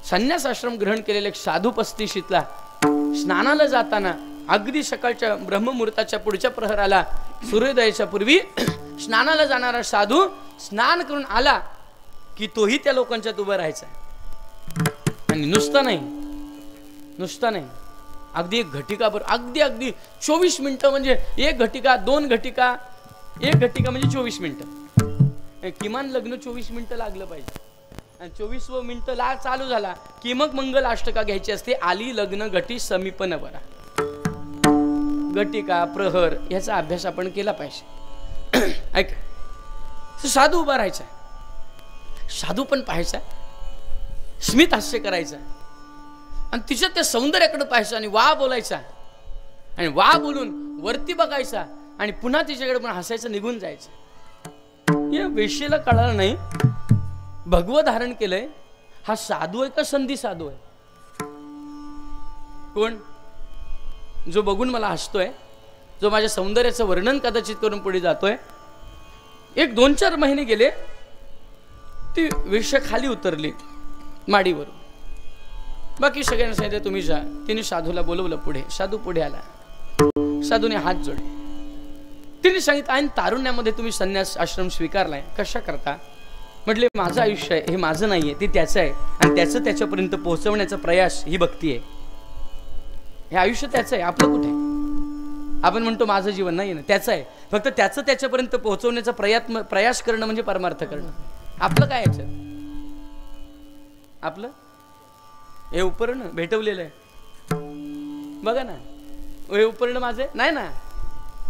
संन्यास आश्रम ग्रहण केलेला एक साधू 35शीतला स्नानाला जाताना, अगदी सकाळच्या ब्रह्ममुहूर्ताच्या पुढच्या प्रहराला, सूर्योदयाच्या पूर्वी स्नानाला जाणारा साधू स्नान करून आला की तोही त्या लोकांच्यात उभा राहायचा. आणि नुसता नाही, अगदी एक घटिका, बरं अगदी 24 मिनिटं, म्हणजे एक घटिका, 2 घटिका, 1 घटिका म्हणजे 24 मिनिटं. किमान लग्न 24 मिनिटं लागलं पाहिजे. आणि 24वं मिनिटं चालू झाला की मग मंगल अष्टका घ्यायची असते. आली लग्न घटी समीपन बरा. घटिका, प्रहर याचा अभ्यास आपण केला पाहिजे. ऐका, साधू उभा राहायचा, साधू पण पाहायचा, स्मित हास्य करायचा, आणि तिच्या त्या सौंदर्याकडे पाहायचं, आणि वा बोलायचा, आणि वा बोलून वरती बघायचा, आणि पुन्हा तिच्याकडे पण हसायचं, निघून जायचं. या वेश्येला कळालं नाही भगवं धारण केलंय, हा साधू आहे का संधी साधू आहे? कोण? जो बघून मला हसतोय, जो माझ्या सौंदर्याचं वर्णन कदाचित करून पुढे जातोय. 1-2-4 महिने गेले, ती वेश्या खाली उतरली माडीवरून. बाकी सगळ्यांना सांगितलं तुम्ही जा. तिने साधूला बोलवलं पुढे. साधू पुढे आला, साधूने हात जोडले. तिने सांगितलं, ऐन तारुण्यामध्ये तुम्ही संन्यास आश्रम स्वीकारलाय, कशा करता? म्हटले, माझं आयुष्य आहे, हे माझं नाहीये, ते त्याचं आहे, आणि त्याचं त्याच्यापर्यंत पोहोचवण्याचा प्रयास ही भक्ती आहे. हे आयुष्य त्याचं आहे, आपलं कुठे? आपण म्हणतो माझं जीवन नाही ना, त्याचं आहे. फक्त त्याचं त्याच्यापर्यंत पोहोचवण्याचा प्रयास करणं म्हणजे परमार्थ करणं. आपलं काय याचं? आपलं हे उपकरण भेटवलेलं आहे, बघा ना, हे उपकरण माझे नाही ना,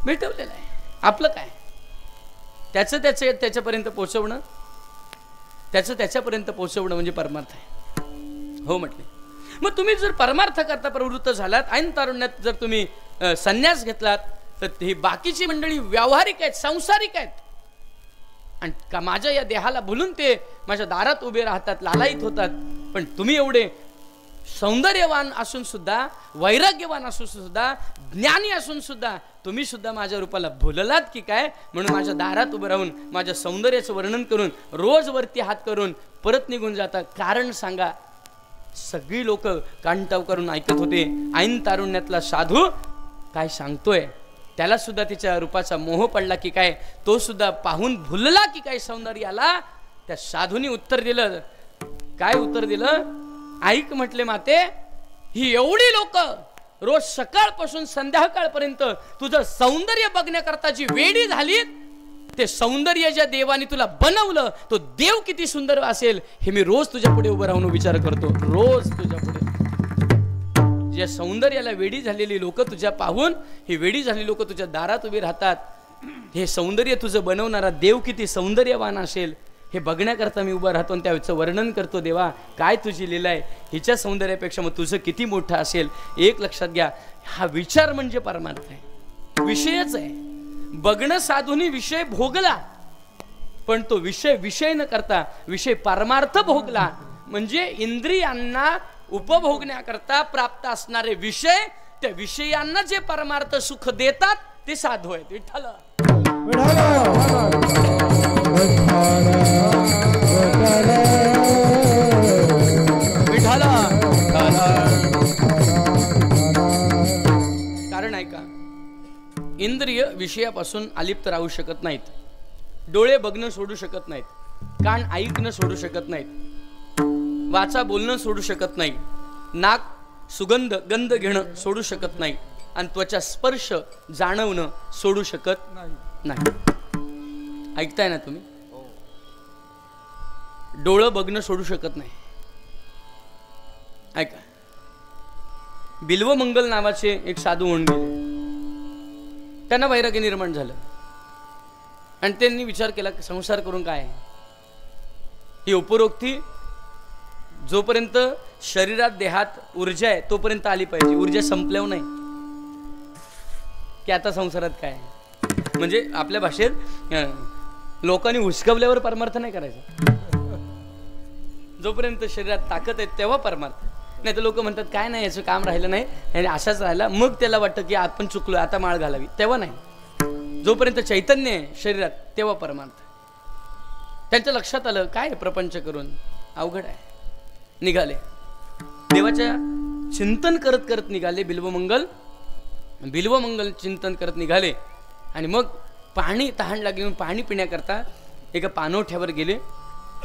भेटवलेलं आहे. आपलं काय? त्याचं त्याच्यापर्यंत पोहोचवणं, त्याचं त्याच्यापर्यंत पोहोचवणं म्हणजे परमार्थ आहे. हो म्हटले. मग तुम्ही जर परमार्थ करता प्रवृत्त झालात, ऐन तारुण्यात जर तुम्ही संन्यास घेतलात, तर ही बाकीची मंडळी व्यावहारिक आहेत, सांसारिक आहेत, आणि का माझ्या या देहाला भुलून ते माझ्या दारात उभे राहतात, लालायित होतात. पण तुम्ही एवढे सौंदर्यवान असून सुद्धा, वैराग्यवान असून सुद्धा, ज्ञानी असून सुद्धा तुम्ही सुद्धा माझ्या रूपाला भुललात की काय? म्हणून माझ्या दारात उभं राहून माझ्या सौंदर्याचं वर्णन करून रोज वरती हात करून परत निघून जातात. कारण सांगा. सगळी लोक कानटाव करून ऐकत होते. ऐन तारुण्यातला साधू काय सांगतोय त्याला सुद्धा तिच्या रूपाचा मोह पडला की काय, तो सुद्धा पाहून भुलला की काय सौंदर्याला. त्या साधूनी उत्तर दिलं. काय उत्तर दिलं? ऐक म्हटले माते, ही एवढी लोक रोज सकाळपासून संध्याकाळपर्यंत तुझं सौंदर्य बघण्याकरता जी वेडी झाली, ते सौंदर्य ज्या देवाने तुला बनवलं तो देव किती सुंदर असेल हे मी रोज तुझ्या पुढे उभं राहून विचार करतो. रोज तुझ्या पुढे ज्या सौंदर्याला वेडी झालेली लोक तुझ्या पाहून, ही वेडी झालेली लोक तुझ्या दारात उभी राहतात. हे सौंदर्य तुझं बनवणारा देव किती सौंदर्यवान असेल हे बघण्याकरता मी उभा राहतो आणि त्याचं वर्णन करतो. देवा काय तुझी लीला आहे, हिच्या सौंदर्यापेक्षा मग तुझं किती मोठं असेल. एक लक्षात घ्या, हा विचार म्हणजे परमार्थ आहे, विषयच आहे. बघणं साधूनी विषय भोगला, पण तो विषय न करता विषय परमार्थ भोगला. म्हणजे इंद्रियांना उपभोगण्याकरता प्राप्त असणारे विषय, त्या विषयांना जे परमार्थ सुख देतात ते साधू आहेत. विठ्ठल विठ्ठल. कारण आहे का, इंद्रिय विषयापासून अलिप्त राहू शकत नाहीत. डोळे बघणं सोडू शकत नाहीत, कान ऐकणं सोडू शकत नाहीत, वाचा बोलणं सोडू शकत नाही, नाक सुगंध गंध घेणं सोडू शकत नाही, आणि त्वचा स्पर्श जाणवणं सोडू शकत नाही. ऐकताय ना तुम्ही? डोळं बघणं सोडू शकत नाही. ऐका, बिल्वमंगल नावाचे एक साधू होऊन गेले. त्यांना वैराग्य निर्माण झालं आणि त्यांनी विचार केला की संसार करून काय आहे. ही उपरोक्ती जोपर्यंत शरीरात देहात ऊर्जा आहे तोपर्यंत आली पाहिजे. ऊर्जा संपल्यावर नाही की आता संसारात काय आहे. म्हणजे आपल्या भाषेत लोकांनी हुसकवल्यावर परमार्थ नाही करायचा. जोपर्यंत शरीरात ताकद आहे तेव्हा परमार्थ. नाही तर लोक म्हणतात काय नाही, याचं काम राहिलं नाही आणि असाच राहिला, मग त्याला वाटतं की आपण चुकलो आता माळ घालावी, तेव्हा नाही. जोपर्यंत चैतन्य आहे शरीरात तेव्हा परमार्थ. त्यांच्या लक्षात आलं काय प्रपंच करून अवघड आहे. निघाले देवाच्या चिंतन करत करत निघाले. बिल्वमंगल चिंतन करत निघाले आणि मग पाणी तहान लागली म्हणून पाणी पिण्याकरता एका पाणवठ्यावर गेले.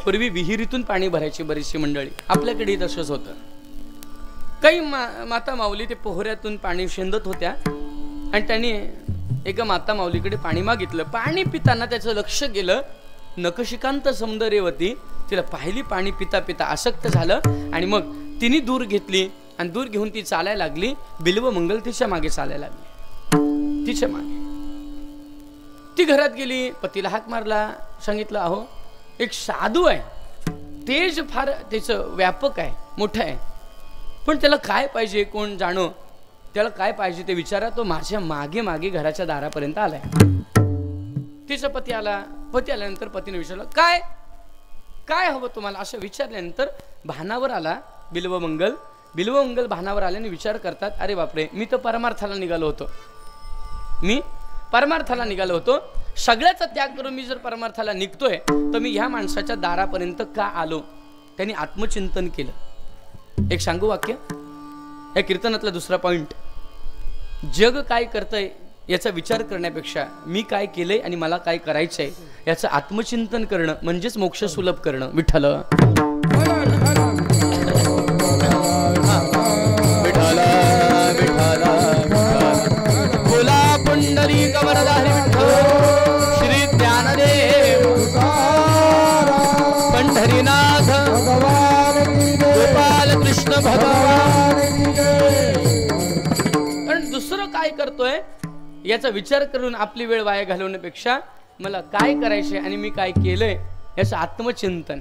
पूर्वी विहिरीतून पाणी भरायची बरीचशी मंडळी, आपल्याकडे तसंच होतं. काही माता माऊली ते पोहऱ्यातून पाणी शेंदत होत्या आणि त्यांनी एका माता माऊलीकडे पाणी मागितलं. पाणी पिताना त्याचं लक्ष गेलं, नखशिकांत सौंदर्यवती तिला पाहिली. पाणी पिता पिता आसक्त झालं आणि मग तिने दूर घेतली आणि दूर घेऊन ती चालायला लागली. बिल्वमंगल तिच्या मागे चालायला लागली, तिच्या मागे. ती घरात गेली, पतीला हाक मारला, सांगितलं अहो एक साधू आहे, तेज फार त्याचं व्यापक आहे, मोठं आहे, पण त्याला काय पाहिजे कोण जाणो, त्याला काय पाहिजे ते विचारा. तो माझ्या मागे मागे घराच्या दारापर्यंत आलाय. तिचा पती आला. पती आल्यानंतर पतीने विचारलं काय काय हवं तुम्हाला, असं विचारल्यानंतर भानावर आला बिल्वमंगल. बिल्वमंगल भानावर आल्याने विचार करतात, अरे बापरे, मी तर परमार्थाला निघालो होतो, सगळ्याचा त्याग करून मी जर परमार्थाला निघतोय तर मी ह्या माणसाच्या दारापर्यंत का आलो. त्यांनी आत्मचिंतन केलं. एक सांगू वाक्य, या कीर्तनातला दुसरा पॉइंट, जग काय करतंय याचा विचार करण्यापेक्षा मी काय केलंय आणि मला काय करायचंय याचं आत्मचिंतन करणं म्हणजेच मोक्ष सुलभ करणं. विठ्ठल बोला पुंडलिक वरदारी विठ्ठल श्री ज्ञानदेव पंढरीनाथ गोपाल कृष्ण भगवान. कारण दुसरं काय करतोय याचा विचार करून आपली वेळ वाया घालवण्यापेक्षा मला काय करायचंय आणि मी काय केलंय याचं आत्मचिंतन.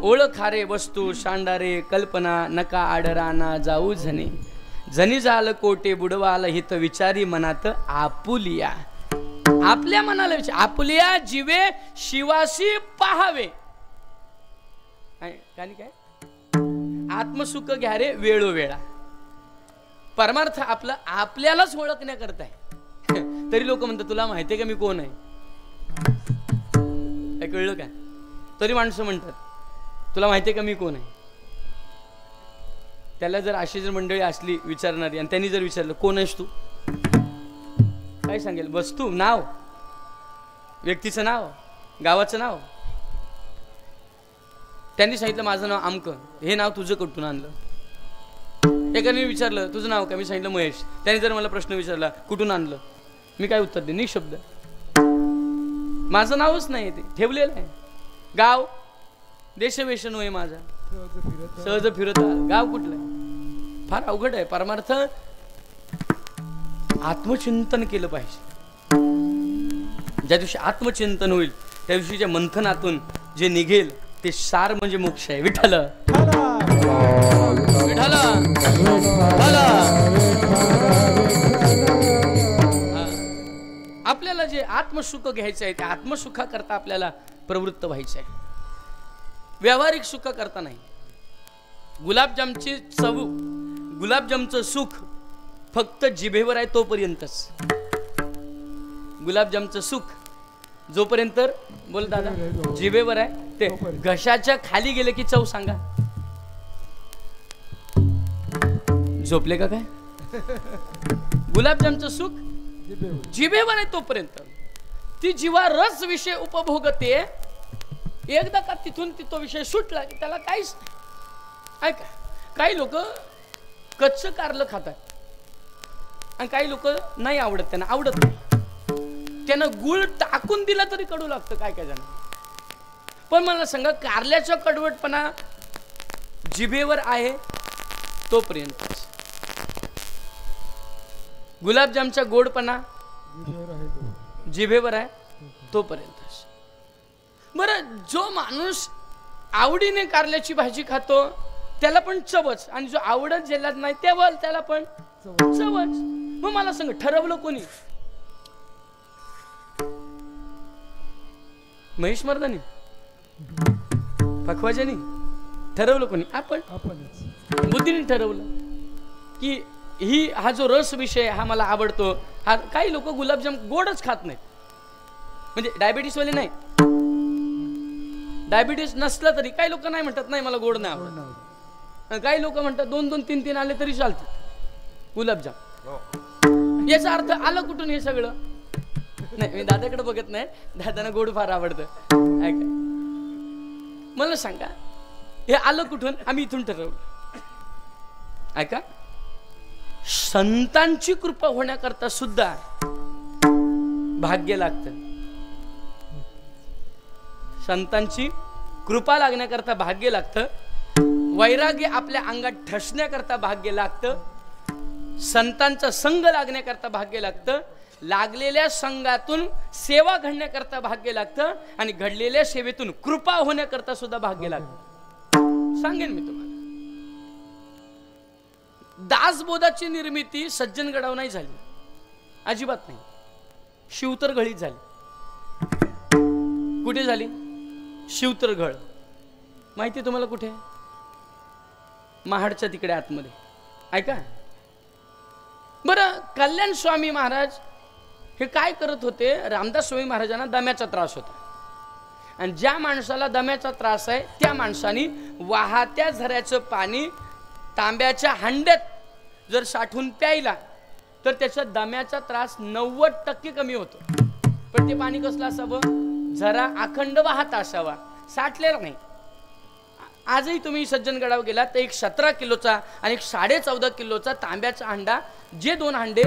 ओळखारे वस्तू सांडारे कल्पना नका आडराना जाऊ झने, जनी झालं कोटे बुडवाल हित विचारी मनात आपुलिया. आपल्या मनाला विचार, आपुलिया जीवे शिवासी पाहावे. काय आत्मसुख घ्या रे वेळोवेळा. परमार्थ आपला आपल्यालाच ओळखण्याकरता आहे. तरी लोक म्हणतात तुला माहितीये का मी कोण आहे, काय कळलं का. तरी माणसं म्हणतात तुला माहितीये का मी कोण आहे. त्याला जर अशी जर मंडळी असली विचारणारी आणि त्यांनी जर विचारलं कोण आहेस तू, काय सांगेल? वस्तू, नाव, व्यक्तीचं नाव, गावाचं नाव. त्यांनी सांगितलं माझं नाव आमकं. हे नाव तुझं कुठून आणलं? एकाने विचारलं तुझं नाव काय? मी सांगितलं महेश. त्याने जर मला प्रश्न विचारला कुठून आणलं, मी काय उत्तर दे? निशब्द. माझं नावच नाही ते, ठेवलेलं आहे. गाव देशवेशन होय माझा, सहज फिरत आला. गाव कुठलं आहे? फार अवघड आहे. परमार्थ आत्मचिंतन केलं पाहिजे. ज्या दिवशी आत्मचिंतन होईल त्या दिवशीच्या मंथनातून जे निघेल ते सार म्हणजे मोक्ष आहे. विठ्ठल विठ्ठल आपल्याला जे आत्मसुख घ्यायचं आहे त्या आत्मसुखाकरता आपल्याला प्रवृत्त व्हायचं आहे, व्यावहारिक सुख करता नाही. गुलाबजामची चव, गुलाबजामचं सुख फक्त जिभेवर आहे तोपर्यंतच. गुलाबजामचं सुख जोपर्यंत, बोल दादा, जिभेवर आहे ते घशाच्या खाली गेले की चव सांगा. झोपले का काय? गुलाबजामचं सुख जिभेवर आहे तोपर्यंत. ती जीवा रस विषय उपभोगते. एकदा का तिथून तो विषय सुटला की त्याला काहीच नाही. ऐका, काही लोक कच्चं कारलं खातात आणि काही लोक नाही आवडत, त्यांना आवडत नाही. त्यांना गुळ टाकून दिला तरी कडू लागतं काय काय जण. पण मला सांगा, कारल्याचा कडवटपणा जिभेवर आहे तोपर्यंत, गुलाबजामचा गोडपणा जिभेवर आहे तोपर्यंत. बरं, जो माणूस आवडीने कारल्याची भाजी खातो त्याला पण चवच, आणि जो आवडत जेलात नाही त्याला पण चवच. मग मला सांग, ठरवलं कोणी? महेश मर्दानी, पखवाजानी ठरवलं कोणी? आपण. बुद्धीने ठरवलं की हा जो रस विषय हा मला आवडतो. हा काही लोक गुलाबजाम गोडच खात नाहीत, म्हणजे डायबिटीस वाले नाही, डायबिटीस नसला तरी काही लोक नाही म्हणतात नाही मला गोड नाही आवडत. काही लोक म्हणतात 2-2, 3-3 आले तरी चालतात गुलाबजाम. याचा अर्थ आलं कुठून हे सगळं? नाही, मी दादाकडे बघत नाही, दादांना गोड फार आवडतं. ऐका, मला सांगा हे आलं कुठून? आम्ही इथून ठरवलं. ऐका, संतांची कृपा होण्याकरता सुद्धा भाग्य लागतं. संतांची कृपा लागण्याकरता भाग्य लागतं. वैराग्य आपल्या अंगात ठसण्याकरता भाग्य लागतं. संतांचा संग लागण्याकरता भाग्य लागतं. लागलेल्या संघातून सेवा घडण्याकरता भाग्य लागतं. आणि घडलेल्या सेवेतून कृपा होण्याकरता सुद्धा भाग्य लागतं. सांगेन मी तुम्हाला, दासबोधाची निर्मिती सज्जनगडावर नाही झाली, अजिबात नाही. शिवतरघळीत झाली. कुठे झाली? शिवतरघळ माहिती आहे तुम्हाला कुठे? महाडच्या तिकडे आतमध्ये. ऐका बरं, कल्याण स्वामी महाराज हे काय करत होते? रामदास स्वामी महाराजांना दम्याचा त्रास होता, आणि ज्या माणसाला दम्याचा त्रास आहे त्या माणसाने वाहत्या झऱ्याचं पाणी तांब्याच्या हांड्यात जर साठवून प्यायला तर त्याचा दम्याचा त्रास 90% कमी होतो. पण ते पाणी कसलं असावं? झरा अखंड वाहत असावा, साठलेला नाही. आजही तुम्ही सज्जनगडावर गेला तर एक 17 किलोचा आणि एक 14.5 किलोचा तांब्याचा हांडा, जे 2 हांडे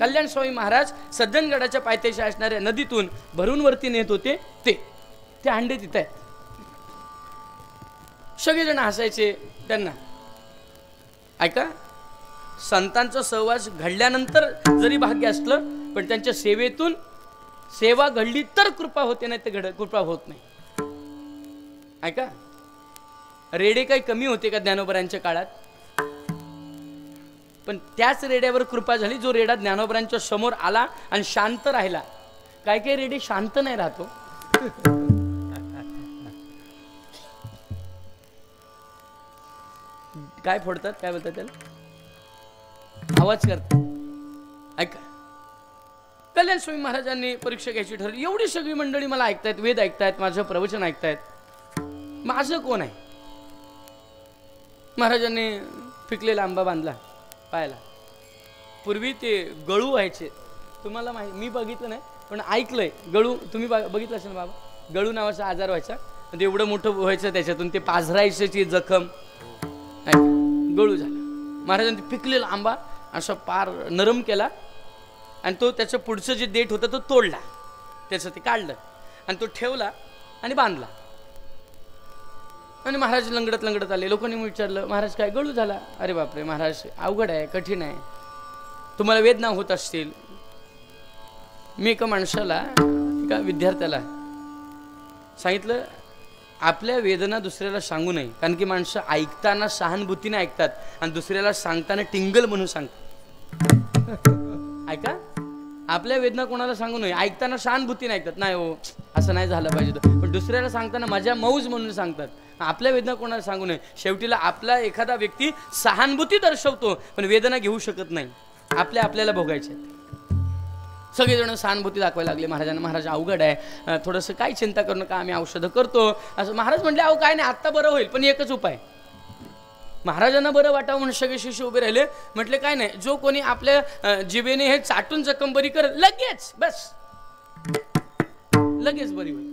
कल्याण स्वामी महाराज सज्जनगडाच्या पायथ्याशी असणाऱ्या नदीतून भरून वरती नेत होते, ते हांडे तिथे आहेत. सगळेजण हसायचे त्यांना. ऐका, संतांचा सहवास घडल्यानंतर जरी भाग्य असलं पण त्यांच्या सेवेतून सेवा घडली तर कृपा होते, नाही तर कृपा होत नाही. ऐका, रेडे काही कमी होते का ज्ञानोबरांच्या काळात? पण त्याच रेड्यावर कृपा झाली जो रेडा ज्ञानोबरांच्या समोर आला आणि शांत राहिला. काय काय रेडे शांत नाही राहतो. काय फोडतात, काय बोलतात त्याला, आवाज करतात. ऐका, कल्याण स्वामी महाराजांनी परीक्षा घ्यायची ठरली. एवढी सगळी मंडळी मला ऐकतायत, वेद ऐकतायत, माझं प्रवचन ऐकतायत. माझं कोण आहे? महाराजांनी पिकलेला आंबा बांधला पायाला. पूर्वी ते गळू व्हायचे, तुम्हाला माहिती, मी बघितलं नाही पण ऐकलंय. गळू तुम्ही बघितलं असेल ना बाबा, गळू नावाचा आजार व्हायचा, म्हणजे एवढं मोठं व्हायचं त्याच्यातून ते पाझरायची जखम, गळू झाला. महाराजांनी पिकलेला आंबा असा पार नरम केला आणि तो त्याचं पुढचं जे देठ होतं तो तोडला, त्याचं ते काढलं आणि तो ठेवला आणि बांधला. आणि महाराज लंगडत लंगडत आले. लोकांनी विचारलं, महाराज काय गळू झाला? अरे बापरे महाराज, अवघड आहे, कठीण आहे, तुम्हाला वेदना होत असतील. मी एका माणसाला, एका विद्यार्थ्याला सांगितलं, आपल्या वेदना दुसऱ्याला सांगू नये, कारण की माणसं ऐकताना सहानुभूतीने ऐकतात आणि दुसऱ्याला सांगताना टिंगल म्हणून सांगतात. ऐका, आपल्या वेदना कोणाला सांगू नये, ऐकताना सहानुभूतीने ऐकतात. नाही हो, असं नाही झालं पाहिजे, पण दुसऱ्याला सांगताना माझ्या मौज म्हणून सांगतात. आपल्या वेदना कोणाला सांगू नये. शेवटीला आपला एखादा व्यक्ती सहानुभूती दर्शवतो पण वेदना घेऊ शकत नाही, आपल्याला भोगायचे. सगळेजण सहानुभूती दाखवायला लागले महाराजांना. महाराज अवघड आहे, थोडंसं काय चिंता करू नका, आम्ही औषधं करतो. असं महाराज म्हटले, अहो काय नाही, आत्ता बरं होईल, पण एकच उपाय. महाराजांना बरं वाटावं म्हणून सगळे शिष्य उभे राहिले. म्हटले काय नाही, जो कोणी आपल्या जिभेने हे चाटून जखम बरी कर, लगेच बस लगेच बरी होईल.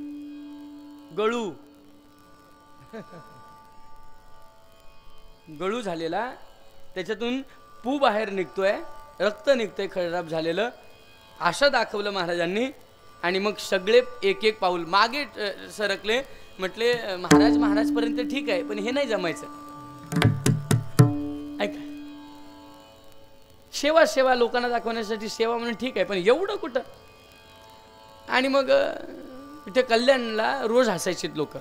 गळू झालेला, त्याच्यातून पू बाहेर निघतोय, रक्त निघतंय खराब झालेलं, असं दाखवलं महाराजांनी. आणि मग सगळे एक एक पाऊल मागे सरकले. म्हटले महाराजपर्यंत ठीक आहे, पण हे नाही जमायचं. ऐका, सेवा लोकांना दाखवण्यासाठी सेवा म्हणून ठीक आहे, पण एवढं कुठं. आणि मग इथे कल्याणला रोज हसायचे लोक,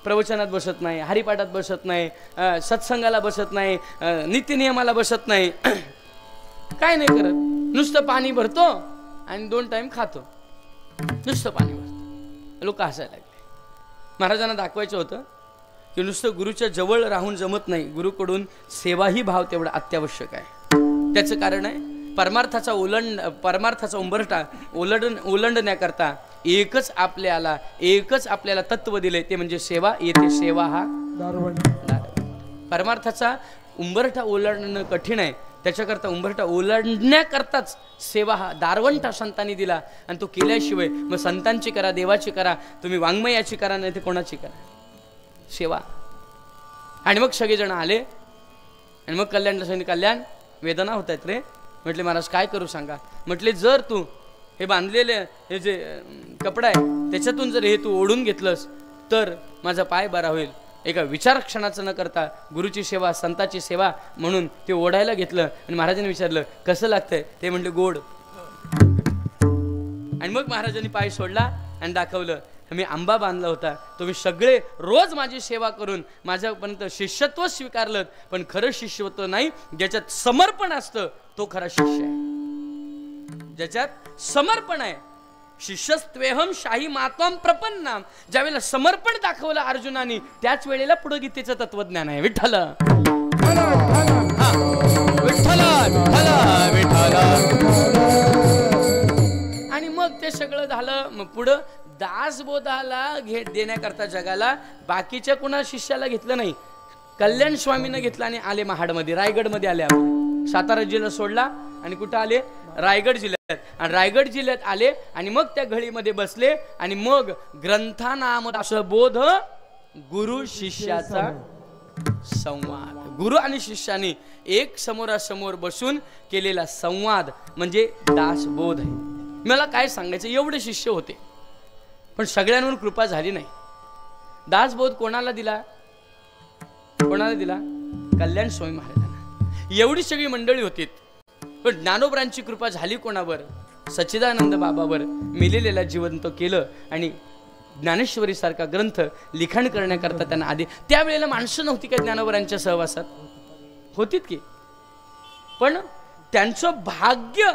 प्रवचनात बसत नाही, हरिपाठात बसत नाही, सत्संगाला बसत नाही, नित्यनियमाला बसत नाही, काय नाही करत, नुसतं पाणी भरतो आणि 2 टाइम खातो, नुसतं पाणी भरतो. लोक हसायला लागले. महाराजांना दाखवायचं होतं की नुसतं गुरुच्या जवळ राहून जमत नाही, गुरुकडून सेवाही भाव तेवढा अत्यावश्यक आहे. त्याचं कारण आहे, परमार्थाचा उंबरठा ओलांडण्याकरता एकच आपल्याला तत्व दिले, ते म्हणजे सेवा. येथे सेवा हा परमार्थाचा उंबरठा ओलांडणं कठीण आहे, त्याच्याकरता उंबरठा ओलांडण्याकरताच सेवा हा दारवंटा संतांनी दिला. आणि तो केल्याशिवाय मग संतांची करा, देवाची करा, तुम्ही वाङ्मयाची करा, नाही ते कोणाची करा, सेवा. आणि मग सगळेजण आले आणि मग कल्याणला सांगितलं, कल्याण वेदना होत आहेत रे. म्हटले महाराज काय करू सांगा. म्हटले जर तू हे बांधलेले हे जे कपडा आहे त्याच्यातून जर हे तू ओढून घेतलंस तर माझा पाय बरा होईल. एका विचार क्षणाचं न करता गुरुची सेवा, संताची सेवा म्हणून ते ओढायला घेतलं. आणि महाराजांनी विचारलं कसं लागतंय, ते म्हटले गोड. आणि मग महाराजांनी पाय सोडला आणि दाखवलं, मी आंबा बांधला होता, तुम्ही सगळे रोज माझी सेवा करून माझ्यापर्यंत शिष्यत्व स्वीकारलं, पण खरं शिष्यत्व नाही, ज्याच्यात समर्पण असतं तो खरा शिष्य आहे. ज्याच्यात समर्पण आहे, शिष्यस्त्वेहम शाही मात्वम प्रपन्नाम. ज्यावेळेला समर्पण दाखवलं अर्जुनाने, त्याच वेळेला पुढे गीतेचं तत्वज्ञान आहे. विठ्ठल विठ्ठल विठ्ठल. आणि मग ते सगळं झालं. मग पुढं दासबोधाला देण्याकरता जगाला बाकीच्या कुणा शिष्याला घेतलं नाही, कल्याण स्वामींना घेतलं आणि आले महाडमध्ये, रायगडमध्ये आले. आपण सातारा जिल्हा सोडला आणि कुठं आले, रायगड जिल्ह्यात. आणि रायगड जिल्ह्यात आले आणि मग त्या घळीमध्ये बसले. आणि मग ग्रंथानाम बोध गुरु शिष्याचा संवाद. गुरु आणि शिष्याने एक समोरासमोर बसून केलेला संवाद म्हणजे दासबोध आहे. मला काय सांगायचं, एवढे शिष्य होते पण सगळ्यांवर कृपा झाली नाही. दासबोध कोणाला दिला, कोणाला दिला, कल्याण स्वामी महाराजांना. एवढी सगळी मंडळी होती पण ज्ञानोबरांची कृपा झाली कोणावर, सच्चिदानंद बाबावर. मिलेलेला जिवंत केलं आणि ज्ञानेश्वरी सारखा ग्रंथ लिखाण करण्याकरता त्यांना आधी, त्यावेळेला माणसं नव्हती का ज्ञानोबरांच्या सहवासात, होतीत की, पण त्यांचं भाग्य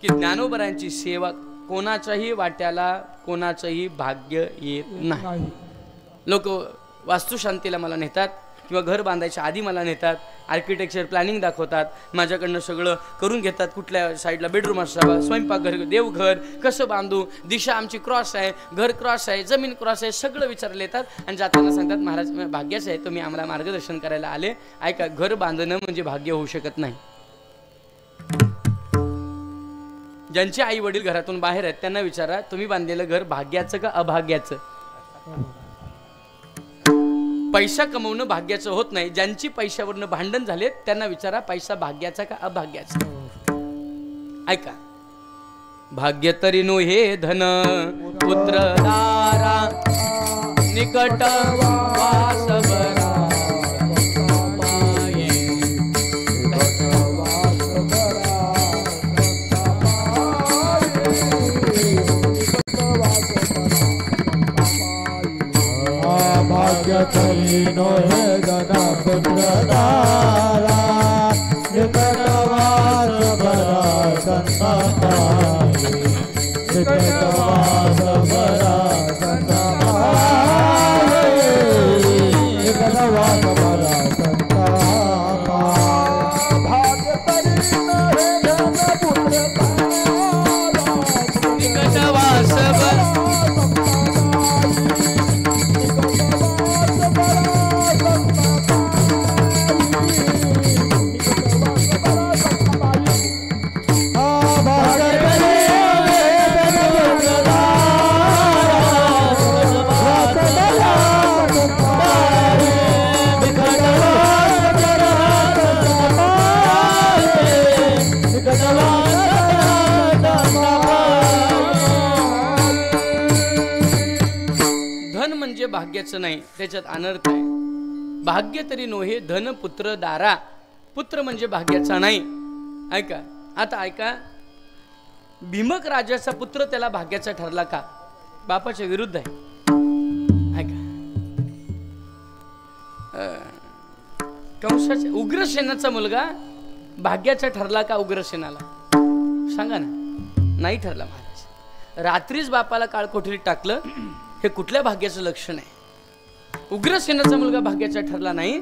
की ज्ञानोबरांची सेवा कोणाच्याही वाट्याला कोणाचंही भाग्य येत नाही. लोक वास्तुशांतीला मला नेतात किंवा घर बांधायच्या आधी मला नेतात, आर्किटेक्चर प्लॅनिंग दाखवतात, माझ्याकडनं सगळं करून घेतात. कुठल्या साईडला बेडरूम असावा, स्वयंपाकघर, देवघर कसं बांधू, दिशा आमची क्रॉस आहे, घर क्रॉस आहे, जमीन क्रॉस आहे, सगळं विचारले येतात. आणि जाताना सांगतात महाराज भाग्याचं आहे, तुम्ही आम्हाला मार्गदर्शन करायला आले. ऐका, घर बांधणं म्हणजे भाग्य होऊ शकत नाही. ज्यांचे आई वडील घरातून बाहेर आहेत त्यांना विचारा, तुम्ही बांधलेलं घर भाग्याचं का अभाग्याचं? पैसा कमवणं भाग्याचं होत नाही. ज्यांची पैशावरनं भांडण झालेत त्यांना विचारा, पैसा भाग्याचा का अभाग्याचा? ऐका, भाग्य तरी नो हे धन पुत्र दारा निकट वास बरा पाये. भाग्य तरी नो हे धन पुत्र दारा निकट वास बरा संतापाये. निकट वास बरा संतापाये. निकट वास बरा संतापाये. भाग्य तरी नो हे धन पुत्र दारा निकट वास बरा भाग्याचं नाही, त्याच्यात अनर्थ आहे. भाग्य तरी नोहे धन पुत्र दारा. पुत्र म्हणजे भाग्याचा नाही. ऐका, आता ऐका, भीमक राजाचा पुत्र त्याला भाग्याचा ठरला का? बापाच्या विरुद्ध आहे. ऐका, कंसाचा उग्रसेनाचा मुलगा भाग्याचा ठरला का उग्रसेनाला? सांगा ना. नाही ठरला महाराज. रात्रीच बापाला काळकोठडीत टाकलं. हे कुठल्या भाग्याचं लक्षण आहे? उग्रसेनाचा मुलगा भाग्याचा ठरला नाही.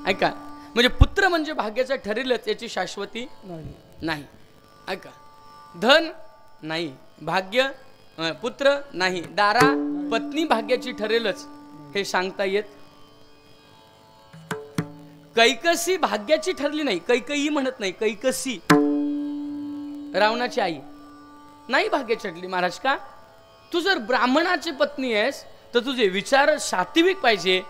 ऐका, म्हणजे पुत्र म्हणजे भाग्याचा ठरेलच याची शाश्वती नाही. ऐका, धन नाही, भाग्य पुत्र नाही, दारा पत्नी भाग्याची ठरेलच हे सांगता येत. कैकसी भाग्याची ठरली नाही. कैकई म्हणत नाही, कैकसी रावणाची आई नाही भाग्याची ठरली. महाराज का? तू जर ब्राह्मणाची पत्नी आहेस तर तुझे विचार सात्विक पाहिजे.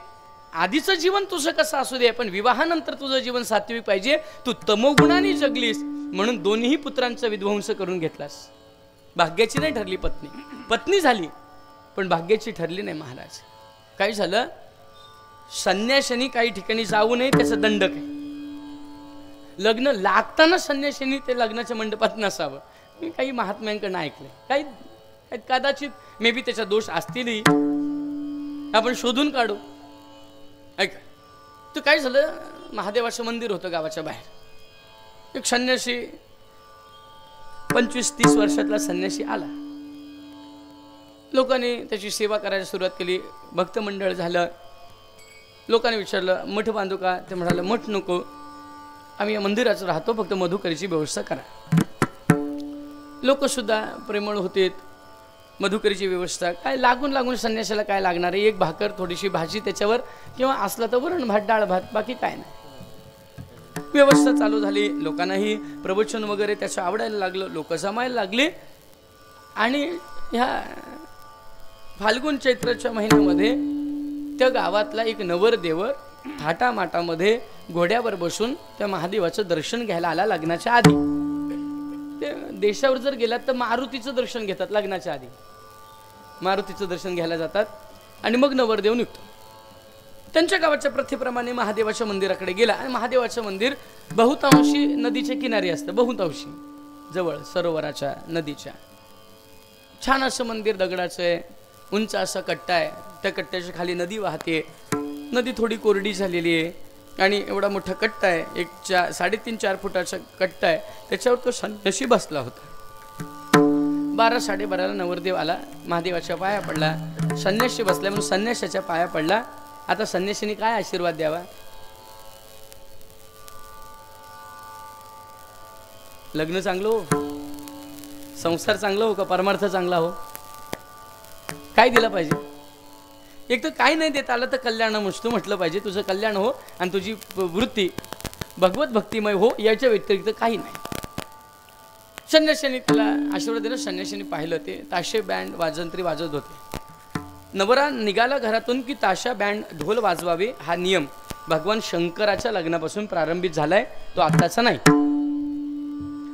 आधीचं जीवन तुझं कसं असू दे, पण विवाहानंतर तुझं जीवन सात्विक पाहिजे. तू तमोगुणाने जगलीस म्हणून दोन्ही पुत्रांचा विध्वंस करून घेतलास. भाग्याची नाही ठरली पत्नी. पत्नी झाली पण भाग्याची ठरली नाही महाराज. काय झालं? संन्याशांनी काही ठिकाणी जाऊ नये त्याचा दंडक आहे. लग्न लागताना संन्याशांनी ते लग्नाच्या मंडपात नसावं. मी काही महात्म्यांकडनं ऐकलंय. काही कदाचित मे बी त्याचा दोष असतीलही, आपण शोधून काढू. ऐका, तर काय झालं? महादेवाचं मंदिर होतं गावाच्या बाहेर. एक संन्यासी 25-30 वर्षातला संन्यासी आला. लोकांनी त्याची सेवा करायला सुरुवात केली. भक्त मंडळ झालं. लोकांनी विचारलं मठ बांधू का? ते म्हणाले मठ नको, आम्ही या मंदिराचं राहतो, फक्त मधुकरीची व्यवस्था करा. लोक सुद्धा प्रेमळ होते. मधुकरीची व्यवस्था काय? लागून संन्यासाला काय लागणार आहे? एक भाकर, थोडीशी भाजी त्याच्यावर, किंवा असला तर वरण भात, डाळ भात, बाकी काय नाही. व्यवस्था चालू झाली. लोकांनाही प्रवचन वगैरे त्याचं आवडायला लागलं. लोक जमायला लागले. आणि ह्या फाल्गुन चैत्राच्या महिन्यामध्ये त्या गावातला एक नवरदेव थाटामाटामध्ये घोड्यावर बसून त्या महादेवाचं दर्शन घ्यायला आला लग्नाच्या आधी. ते देशावर जर गेलात तर मारुतीचं दर्शन घेतात लग्नाच्या आधी. मारुतीचं दर्शन घ्यायला जातात आणि मग नवरदेव निघतो. त्यांच्या गावाच्या प्रथेप्रमाणे महादेवाच्या मंदिराकडे गेला. आणि महादेवाचं मंदिर बहुतांशी नदीच्या किनारी असतं. बहुतांशी जवळ सरोवराच्या, नदीच्या. छान असं मंदिर दगडाचं आहे. उंच असा कट्टा आहे. त्या कट्ट्याच्या खाली नदी वाहते. नदी थोडी कोरडी झालेली आहे. आणि एवढा मोठा कट्टा आहे. एक 3.5-4 फुटाचा कट्टा आहे. त्याच्यावर तो संन्यासी बसला होता. 12-12:30 नवरदेव आला. महादेवाच्या पाया पडला. संन्यासी बसला म्हणून संन्याशाच्या पाया पडला. आता संन्यासीने काय आशीर्वाद द्यावा? लग्न चांगलं हो, संसार चांगला हो, का परमार्थ चांगला हो? काय दिलं पाहिजे? एक तर काय नाही देता आलं तर कल्याण मुष्टू म्हटलं पाहिजे. तुझं कल्याण हो आणि तुझी वृत्ती भगवत भक्तिमय हो, याच्या व्यतिरिक्त काही नाही. संन्याशांनी त्याला आशीर्वाद दिला. संन्याशांनी पाहिलं ते ताशे बँड वाजंत्री वाजवत होते. नवरा निघाला घरातून की ताशा बँड ढोल वाजवावे हा नियम भगवान शंकराच्या लग्नापासून प्रारंभित झालाय, तो आत्ताचा नाही.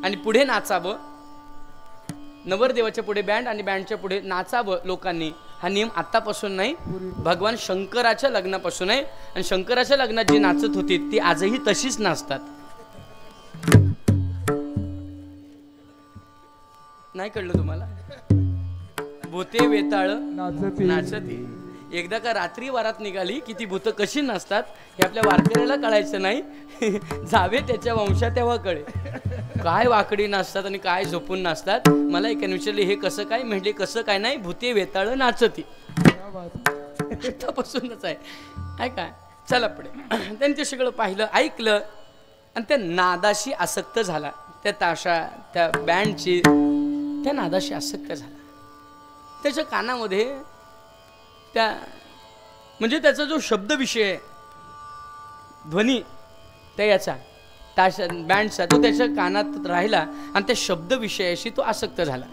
आणि पुढे नाचावं, नवरदेवाच्या पुढे बँड आणि बँडच्या पुढे नाचावं लोकांनी, हा नियम आत्तापासून नाही, भगवान शंकराच्या लग्नापासून आहे. आणि शंकराच्या लग्नात जी नाचत होती ती आजही तशीच नाचतात. नाही कळलं तुम्हाला? भूते वेताळ नाचती. एकदा का रात्री वारात निघाली की ती भूत कशी नाचतात हे आपल्या वारकऱ्याला कळायचं नाही. जावे त्याच्या वंशात तेव्हा कळे काय वाकडी नाचतात आणि काय झोपून नाचतात. मला एकाने विचारले हे कसं काय, म्हणजे कसं काय नाही, भूते वेताळ नाचती. आतापासूनच आहे काय. चला पुढे. त्यांनी ते सगळं पाहिलं ऐकलं आणि त्या नादाशी आसक्त झाला. त्या ताशा त्या बँडची त्या नादाशी आसक्त झाला. त्याच्या कानामध्ये त्या म्हणजे त्याचा जो शब्द विषय आहे ध्वनी त्या याचा ताशा बँडचा तो त्याच्या कानात राहिला आणि त्या शब्द विषयाशी तो आसक्त झाला.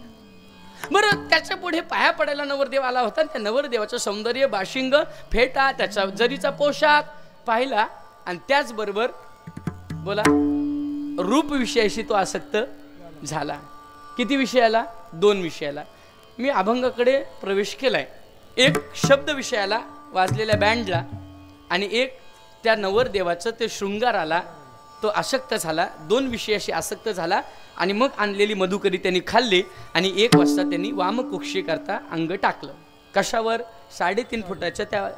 बरं त्याच्या पुढे पाया पडायला नवरदेव आला होता. त्या नवरदेवाचं सौंदर्य बाशिंग फेटा त्याचा जरीचा पोशाख पाहिला आणि त्याचबरोबर बोला रूप विषयाशी तो आसक्त झाला. किती विषयाला? 2 विषयाला. मी अभंगाकडे प्रवेश केलाय. एक शब्द विषयाला वाजलेल्या बँडला आणि एक त्या नवरदेवाचं ते शृंगाराला तो आसक्त झाला. 2 विषयाशी आसक्त झाला आणि मग आणलेली मधुकरी त्यांनी खाल्ली आणि 1 वाजता त्यांनी वामकुक्षी करता अंग टाकलं. कशावर? 3.5 फुटाच्या त्या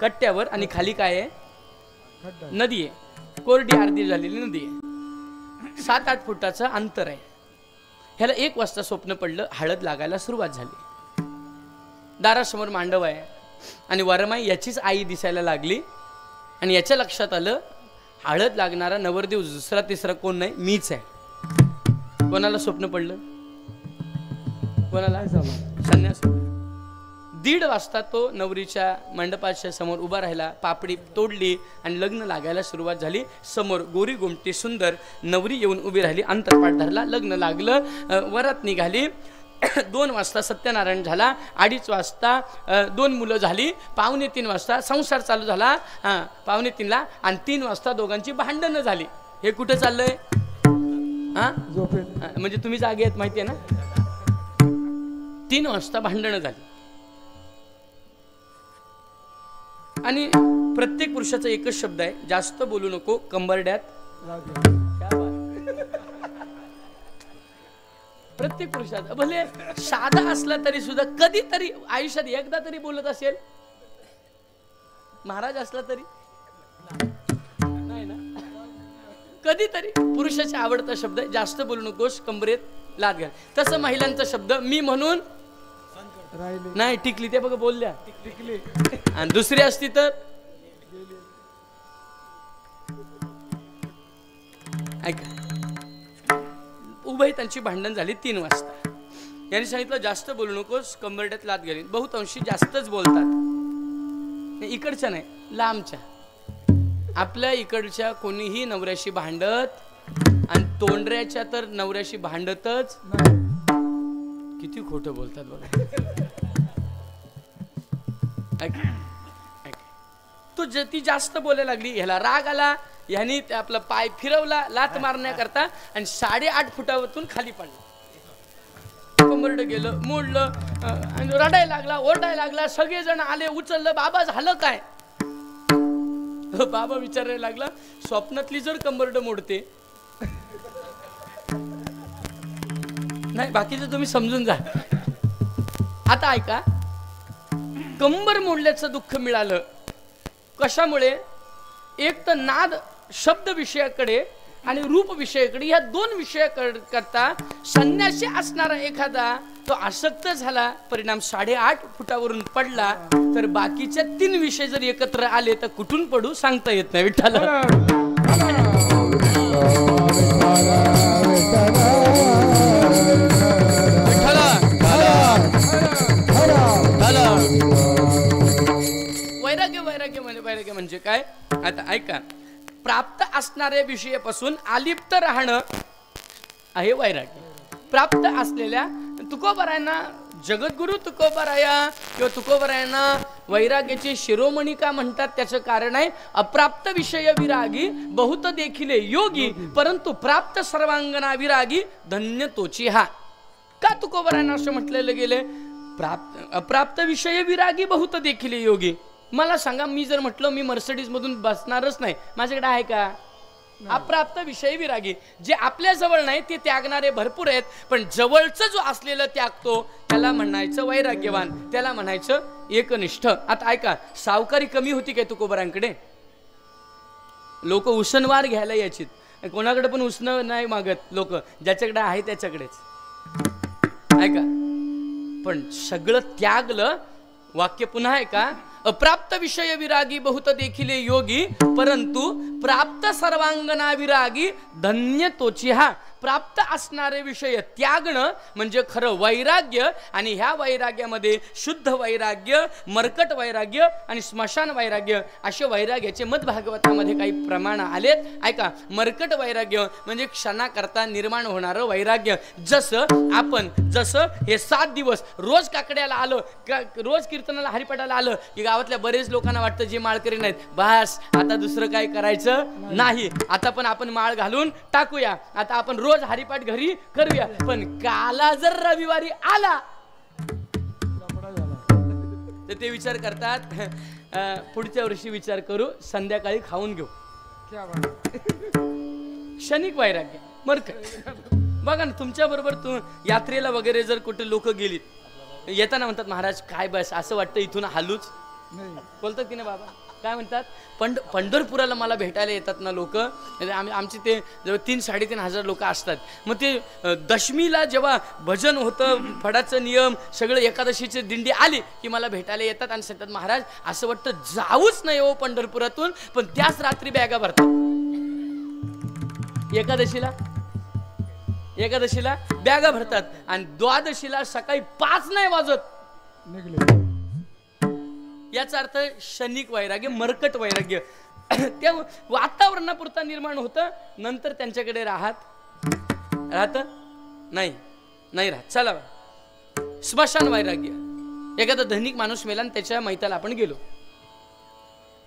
कट्ट्यावर आणि खाली काय आहे? नदी आहे. कोरडी अर्धी झालेली नदी आहे. 7-8 फुटाचं अंतर आहे. ह्याला 1 वाजता स्वप्न पडलं. हळद लागायला सुरुवात झाली. दारासमोर मांडव आहे आणि वरमाई याचीच आई दिसायला लागली आणि याच्या लक्षात आलं हळद लागणारा नवरदेव दुसरा तिसरा कोण नाही, मीच आहे. कोणाला स्वप्न पडलं? कोणाला? संन्यास. 1:30 वाजता तो नवरीच्या मंडपाच्या समोर उभा राहिला. पापडी तोडली आणि लग्न लागायला सुरुवात झाली. समोर गोरी गोमटी सुंदर नवरी येऊन उभी राहिली. अंतरपाठ धरला. लग्न लागलं. वरात निघाली. 2 वाजता सत्यनारायण झाला. 2:30 वाजता 2 मुलं झाली. 2:45 वाजता संसार चालू झाला. 2:45ला आणि 3 वाजता दोघांची भांडणं झाली. हे कुठं चाललंय? म्हणजे तुम्ही जागे आहेत माहिती आहे ना. 3 वाजता भांडणं झाली आणि प्रत्येक पुरुषाचा एकच शब्द आहे, जास्त बोलू नको, कंबरड्यात. प्रत्येक पुरुषात भले साधा असला तरी सुद्धा कधीतरी आयुष्यात एकदा तरी बोलत असेल. महाराज असला तरी नाही ना. कधीतरी पुरुषाचा आवडता शब्द जास्त बोलू नकोस, कंबरेत लाद घाल. तसं महिलांचा शब्द मी म्हणून नाही टिकली. ते बघ बोलल्या टिकली आणि दुसरी असती तर ऐका. उभय त्यांची भांडण झाली 3 वाजता. यांनी सांगितलं जास्त बोलू नकोस, कंबरड्यात लात गेली. बहुतांशी जास्तच बोलतात. इकडच्या नाही, लांबच्या. आपल्या इकडच्या कोणीही नवऱ्याशी भांडत आणि तोंडऱ्याच्या तर नवऱ्याशी भांडतच. किती खोटं बोलतात बघा. तो ती जास्त बोलायला लागली. ह्याला राग आला. ह्यानी आपला पाय फिरवला लात मारण्याकरता आणि 8.5 फुटावरून खाली पडला. कंबरड गेलं, मोडलं, रडायला लागला, ओरडायला लागला. सगळेजण आले, उचललं. बाबा झालं काय? बाबा विचारायला लागला स्वप्नातली जर कंबरड मोडते नाही, बाकीचं तुम्ही समजून जा. आता ऐका. कंबर मोडल्याचं दुःख मिळालं कशामुळे? एक तर नाद शब्द विषयाकडे आणि रूप विषयाकडे, या 2 विषयाकरता संन्यासी असणारा एखादा तो आसक्त झाला. परिणाम 8.5 फुटावरून पडला. तर बाकीच्या 3 विषय जर एकत्र आले तर कुठून पडू सांगता येत नाही. विठ्ठल वैराग्य म्हणजे काय? आता ऐका. प्राप्त असणाऱ्या विषयापासून अलिप्त राहणं आहे वैराग्य. प्राप्त असलेल्या तुकोबारायांना जगद्गुरु तुकोबाराया किंवा तुकोबारायांना वैराग्याचे शिरोमणी का म्हणतात त्याचं कारण आहे अप्राप्त विषय विरागी बहुत देखिले योगी परंतु प्राप्त सर्वांगना विरागी धन्य तोची हा. का तुकोबारायांना असं म्हटलेलं गेले? अप्राप्त विषय विरागी बहुत देखिले योगी. मला सांगा, मी जर म्हटलं मी मर्सिडीज मधून बसणारच नाही, माझ्याकडे आहे का? अप्राप्त विषय विरागी. जे आपल्या जवळ नाही ते त्यागणारे भरपूर आहेत, पण जवळचं जो असलेलं त्यागतो त्याला म्हणायचं वैराग्यवान, त्याला म्हणायचं एकनिष्ठ. आता ऐका, सावकारी कमी होती काय तुकोबारांकडे? लोक उसनवार घ्यायला यायची, कोणाकडे पण उसनं नाही मागत लोक, ज्याच्याकडे आहे त्याच्याकडेच. ऐका, पण सगळं त्यागलं. वाक्य पुन्हा आहे का? अप्राप्त विषय विरागी बहुत देखिले योगी परंतु प्राप्त सर्वांगना विरागी धन्य तोची हा. प्राप्त असणारे विषय त्यागणं म्हणजे खरं वैराग्य. आणि ह्या वैराग्यामध्ये शुद्ध वैराग्य, मर्कट वैराग्य आणि स्मशान वैराग्य असे वैराग्याचे मद भागवतामध्ये काही प्रमाण आलेत. ऐका, मर्कट वैराग्य म्हणजे क्षणाकरता निर्माण होणारं वैराग्य. जसं हे 7 दिवस रोज काकड्याला आलं, रोज कीर्तनाला हरिपाठाला आलं की गावातल्या बरेच लोकांना वाटतं जे माळकरी नाहीत, बस आता दुसरं काही करायचं नाही, आता पण आपण माळ घालून टाकूया, आता आपण रोज हरिपाठ घरी करूया. पण काला जर रविवारी आला तर ते विचार करतात पुढच्या वर्षी विचार करू, संध्याकाळी खाऊन घेऊ. क्षणिक वैराग्य, मर्कट. बघा ना, तुमच्या बरोबर यात्रेला वगैरे जर कुठे लोक गेलीत, येताना म्हणतात महाराज काय बस असं वाटतं इथून हालूच, बोलतात की नाही बाबा? काय म्हणतात? पंढरपुराला मला भेटायला येतात ना लोक, आमचे ते जवळ 3-3.5 लोक असतात. मग ते दशमीला जेव्हा भजन होतं, फडाचं नियम सगळं, एकादशीची दिंडी आली की मला भेटायला येतात आणि सांगतात महाराज असं वाटतं जाऊच नाही हो पंढरपुरातून, पण त्याच रात्री बॅगा भरतात. एकादशीला बॅगा भरतात आणि द्वादशीला सकाळी 5 नाही वाजत निघले. याचा अर्थ क्षणिक वैराग्य, मर्कट वैराग्य. त्या वातावरणापुरता निर्माण होतं, नंतर त्यांच्याकडे राहत नाही राहत. चला, स्मशान वैराग्य. एखादा धनिक माणूस मेला आणि त्याच्या मैताला आपण गेलो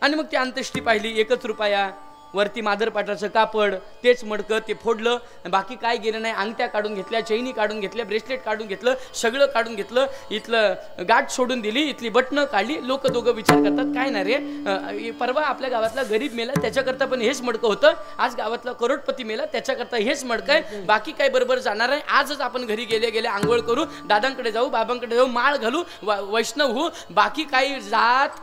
आणि मग ती अंत्येष्टी पाहिली. 1 रुपया, वरती मादरपाटाचं कापड, तेच मडकं, ते फोडलं, बाकी काय गेलं नाही. अंगठ्या काढून घेतल्या, चैनी काढून घेतल्या, ब्रेसलेट काढून घेतलं, सगळं काढून घेतलं, इथलं गाठ सोडून दिली, इथली बटणं काढली. लोक दोघं विचार करतात काय ना रे, परवा आपल्या गावातला गरीब मेला त्याच्याकरता पण हेच मडकं होतं, आज गावातला करोडपती मेला त्याच्याकरता हेच मडकं आहे, बाकी काय बरोबर जाणार आहे. आजच आपण घरी गेले आंघोळ करू, दादांकडे जाऊ, बाबांकडे जाऊ, माळ घालू, वैष्णव होऊ, बाकी काही जात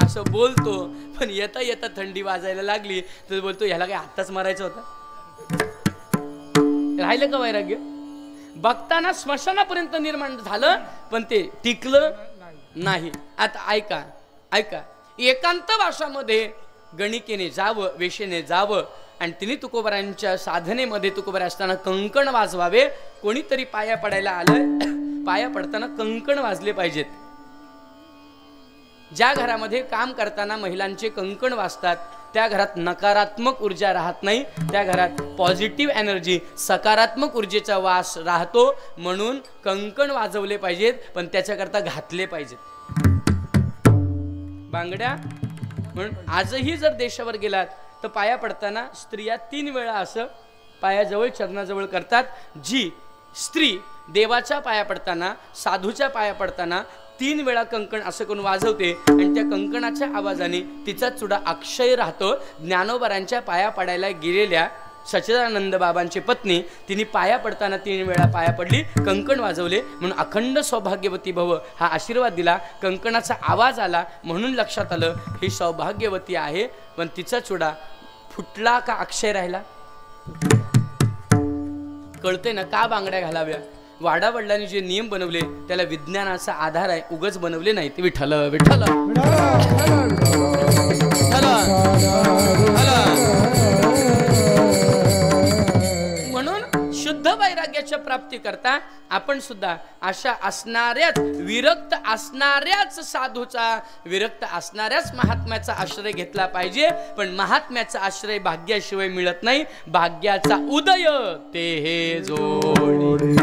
असं बोलतो. पण येता येता थंडी वाजायला लागली तर बोलतो ह्याला काय आत्ताच मारायचं होतं. राहिलं का वैराग्य? बघताना स्मशानापर्यंत निर्माण झालं पण ते टिकलं नाही. आता ऐका, एकांतवासामध्ये गणिकेने जावं, वेशेने जावं आणि तिने तुकोबारांच्या साधनेमध्ये तुकोबारा असताना कंकण वाजवावे. कोणीतरी पाया पडायला आलं, पाया पडताना कंकण वाजले पाहिजेत. ज्या घरामध्ये काम करताना महिलांचे कंकण वाजतात त्या घरात नकारात्मक ऊर्जा राहत नाही, त्या घरात पॉझिटिव्ह एनर्जी, सकारात्मक ऊर्जेचा वास राहतो. म्हणून कंकण वाजवले पाहिजेत, पण त्याच्याकरता घातले पाहिजेत बांगड्या. म्हणून आजही जर देशावर गेलात तर पाया पडताना स्त्रिया 3 वेळा असं पायाजवळ, चरणाजवळ करतात. जी स्त्री देवाच्या पाया पडताना, साधूच्या पाया पडताना 3 वेळा कंकण असं करून वाजवते आणि त्या कंकणाच्या आवाजाने तिचा चुडा अक्षय राहतो. ज्ञानोबारांच्या पाया पडायला गेलेल्या सच्चिदानंद बाबांची पत्नी, तिने पाया पडताना 3 वेळा पाया पडली, कंकण वाजवले, म्हणून अखंड सौभाग्यवती भव हा आशीर्वाद दिला. कंकणाचा आवाज आला म्हणून लक्षात आलं ही सौभाग्यवती आहे. पण तिचा चुडा फुटला का अक्षय राहिला? कळते ना का बांगड्या घालाव्या? वाडावडिलांनी जे नियम बनवले त्याला विज्ञानाचा आधार आहे, उगच बनवले नाही. ते विठ्ठल विठ्ठल म्हणून शुद्ध वैराग्याच्या प्राप्ती करता आपण सुद्धा अशा असणाऱ्याच विरक्त असणाऱ्याच साधूचा, विरक्त असणाऱ्याच महात्म्याचा आश्रय घेतला पाहिजे. पण महात्म्याचा आश्रय भाग्याशिवाय मिळत नाही. भाग्याचा उदय ते हे जोडी.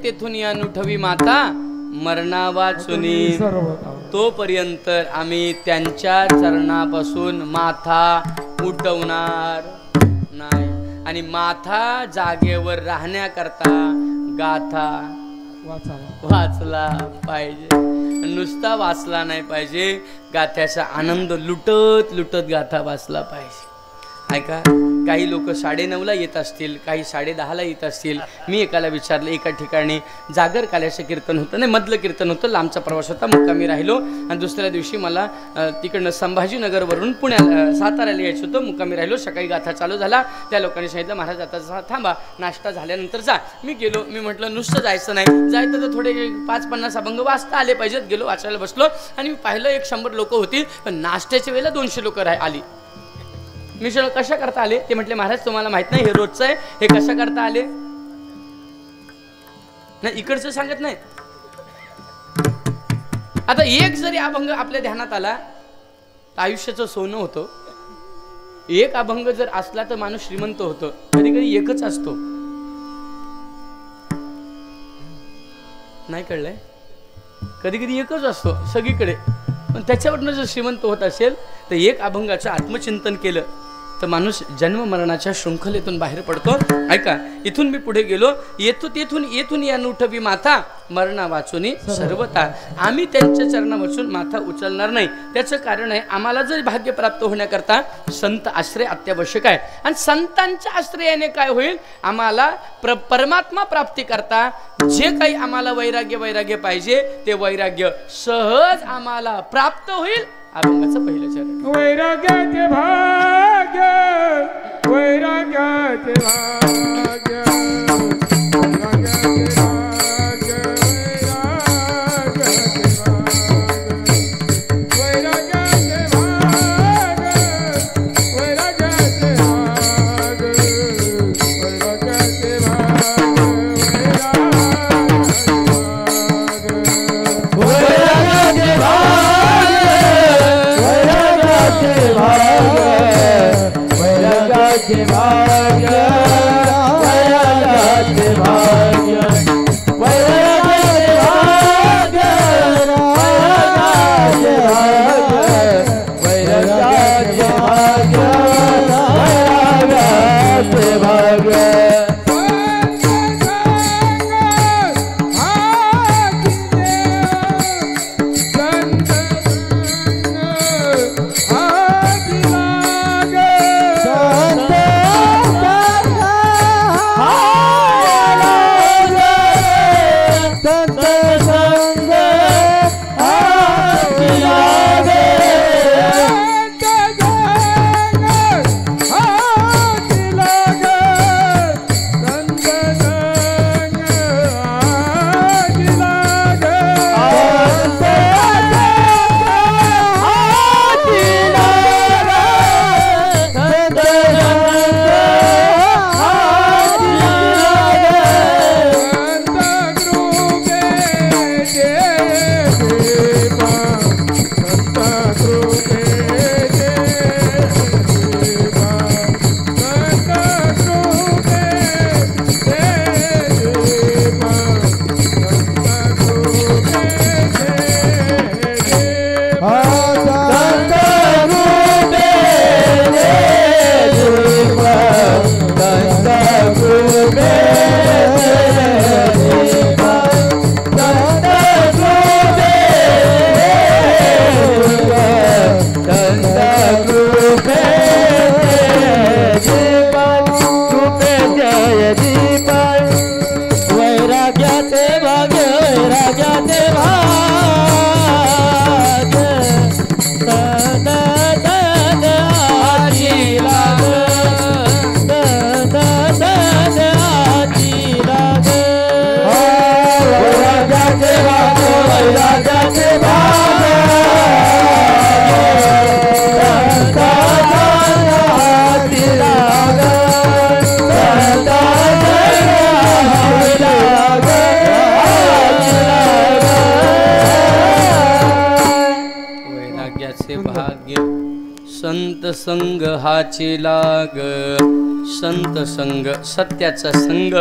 तेथून या नुठवी माता मरणा वाचुनी, तोपर्यंत आम्ही त्यांच्या चरणापासून माथा उठवणार नाही. आणि माथा जागेवर राहण्याकरता गाथा वाचला पाहिजे. नुसता वाचला नाही पाहिजे, गाथ्याचा आनंद लुटत लुटत गाथा वाचला पाहिजे. ऐका, काही लोक 9:30ला येत असतील, काही 10:30ला येत असतील. मी एकाला विचारलं, एका ठिकाणी जागर काल्याचं कीर्तन होतं, नाही मधलं कीर्तन होतं, लांबचा प्रवास होता, मुक्कामी राहिलो. आणि दुसऱ्या दिवशी मला तिकडनं संभाजीनगरवरून साताऱ्याला यायचं होतं, मुक्कामी राहिलो. सकाळी गाथा चालू झाला. त्या लोकांनी सांगितलं, महाराज आता थांबा, नाश्ता झाल्यानंतर जा. मी गेलो. मी म्हटलं नुसतं जायचं नाही, जायचं तर थोडे 5-50 अभंग वाचता आले पाहिजेत. गेलो, वाचायला बसलो आणि मी पाहिलं 100 लोक होती, पण नाश्त्याच्या वेळेला 200 लोक आली. मी म्हटलं कशा करता आले? ते म्हटले, महाराज तुम्हाला माहित नाही, हे रोजचं आहे, हे कशा करता आले? नाही, इकडचं सांगत नाही. आता एक जरी अभंग आपल्या ध्यानात आला तर आयुष्याचं सोनं होतं. एक अभंग जर असला तर माणूस श्रीमंत होतो. कधी कधी एकच असतो. नाही कळलंय? कधी कधी एकच असतो सगळीकडे, पण त्याच्यावरनं जर श्रीमंत होत असेल तर एक अभंगाचं आत्मचिंतन केलं तर माणूस जन्म मरणाच्या शृंखलेतून बाहेर पडतो. ऐका, इथून मी पुढे गेलो. येथून या नुठवी माथा मरणा वाचुनी सर्वता. आम्ही त्यांच्या चरणापासून माथा उचलणार नाही. त्याचं कारण आहे, आम्हाला जर भाग्य प्राप्त होण्याकरता संत आश्रय अत्यावश्यक आहे. आणि संतांच्या आश्रयाने काय होईल? आम्हाला परमात्मा प्राप्ती करता जे काही आम्हाला वैराग्य पाहिजे ते वैराग्य सहज आम्हाला प्राप्त होईल. अभंगाचं पहिलं चरण. वैराग्याचे भाग्य, वैराग्याचे भाग्य, वैराग्याचे भाग्य, वैराग्याचे भाग्य, वैराग्याचे भाग्य, वैराग्याचे वैराग्याचे भाग्य, वैराग्याचे भाग्य, वैराग्याचे भाग्य, वैराग्याचे भाग्य, वैराग्याचे भाग्य, वैराग्याचे भाग्य. वैराग्याचे भाग्य वैराग्याचे भाग्य वैराग्याचे भाग्य संत संग हाचे लाग संत संग सत्याचा संग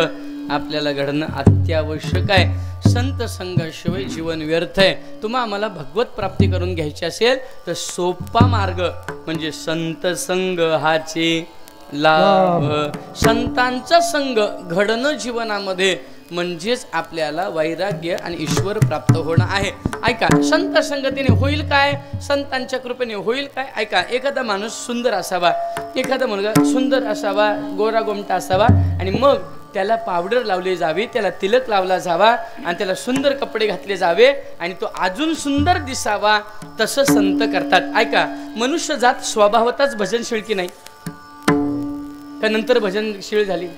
आपल्याला घडणं अत्यावश्यक आहे संत संघाशिवाय जीवन व्यर्थ आहे तुम्हा आम्हाला भगवत प्राप्ती करून घ्यायची असेल तर सोपा मार्ग म्हणजे संत संग हाचे लाभ संतांचा संग घडणं जीवनामध्ये म्हणजेच आपल्याला वैराग्य आणि ईश्वर प्राप्त होणं आहे ऐका संत संगतीने होईल काय संतांच्या कृपेने होईल काय ऐका एखादा माणूस सुंदर असावा एखादा मुलगा सुंदर असावा गोरा गोमटा असावा आणि मग त्याला पावडर लावले जावे त्याला तिलक लावला जावा आणि त्याला सुंदर कपडे घातले जावे आणि तो अजून सुंदर दिसावा तसं संत करतात ऐका मनुष्य जात स्वभावतच भजनशील की नाही का नंतर भजनशील झाली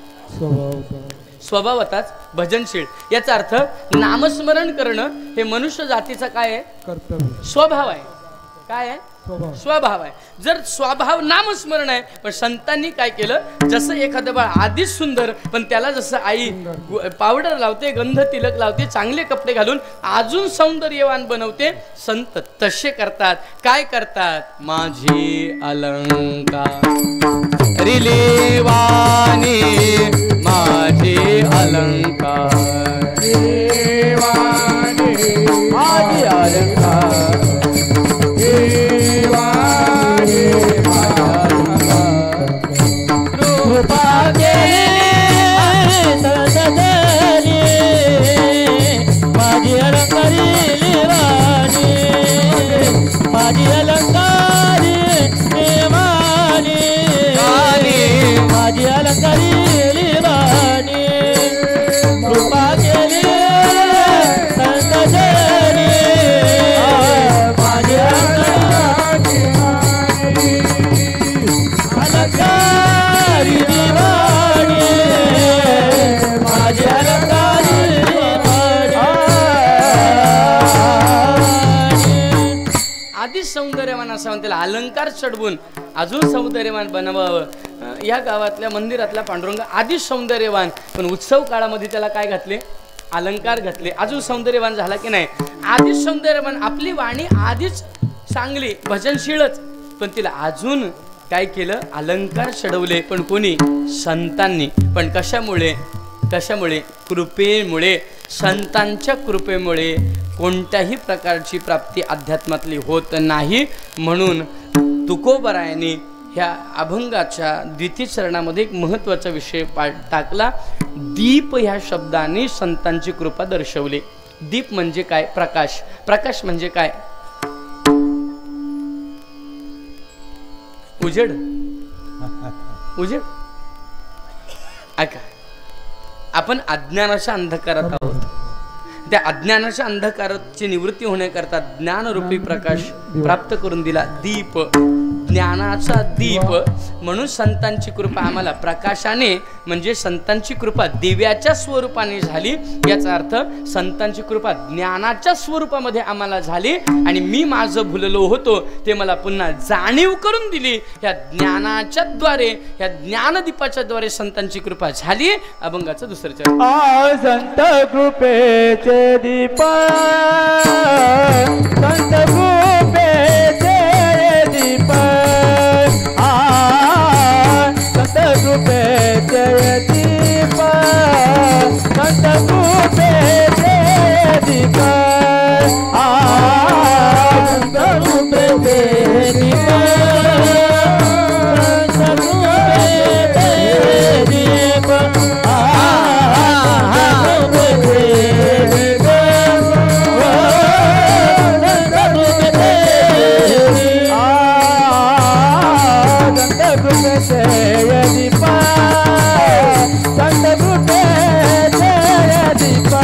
स्वभावतच भजनशील याचा अर्थ नामस्मरण करणं हे मनुष्य जातीचा काय आहे कर्तव्य स्वभाव आहे काय आहे स्वभाव आहे जर स्वभाव नामस्मरण आहे पण संतांनी काय केलं जसं एखादं बाळ आधीच सुंदर पण त्याला जसं आई पावडर लावते गंध तिलक लावते चांगले कपडे घालून अजून सौंदर्यवान बनवते संत तसे करतात काय करतात माझे अलंकार रिलेवानी माझे अलंकार माझे अलंकार कृपा माझी अलंकारी माझी अलंकारी माझी अलंकारी कृपा केली संत जनी माझी अलंकारी दिवाणी माझी अलंकारी आधीच सौंदर्यवान असावं त्याला अलंकार चढवून अजून सौंदर्यवान बनवावं या गावातल्या मंदिरातल्या पांडुरंग आधीच सौंदर्यवान पण उत्सव काळामध्ये त्याला काय घातले अलंकार घातले अजून सौंदर्यवान झाला की नाही आधीच सौंदर्यवान आपली वाणी आधीच चांगली भजनशीलच पण तिला अजून काय केलं अलंकार चढवले पण कोणी संतांनी पण कशामुळे कृपेमुळे संतांच्या कृपेमुळे कोणत्याही प्रकारची प्राप्ती अध्यात्मातली होत नाही म्हणून तुकोबरायांनी ह्या अभंगाच्या द्वितीय चरणामध्ये एक महत्त्वाचा विषय टाकला दीप ह्या शब्दाने संतांची कृपा दर्शवली दीप म्हणजे काय प्रकाश प्रकाश म्हणजे काय उजेड उजेड ऐका आपण अज्ञानाच्या अंधकारात आहोत त्या अज्ञानाच्या अंधकाराची निवृत्ती होण्याकरता ज्ञानरूपी प्रकाश प्राप्त करून दिला दीप ज्ञानाचा दीप म्हणून संतांची कृपा आम्हाला प्रकाशाने म्हणजे संतांची कृपा दिव्याच्या स्वरूपाने झाली याचा अर्थ संतांची कृपा ज्ञानाच्या स्वरूपामध्ये आम्हाला झाली आणि मी माझं भुललो होतो ते मला पुन्हा जाणीव करून दिली ह्या ज्ञानाच्या द्वारे ह्या ज्ञानदीपाच्या द्वारे संतांची कृपा झाली अभंगाचं दुसरं चरण संत कृपेचे दीप संत कृपेचे दीप संत कृपेचे दीप संत कृपेचे दीप संत कृपेचे दीप संत कृपेचे दीप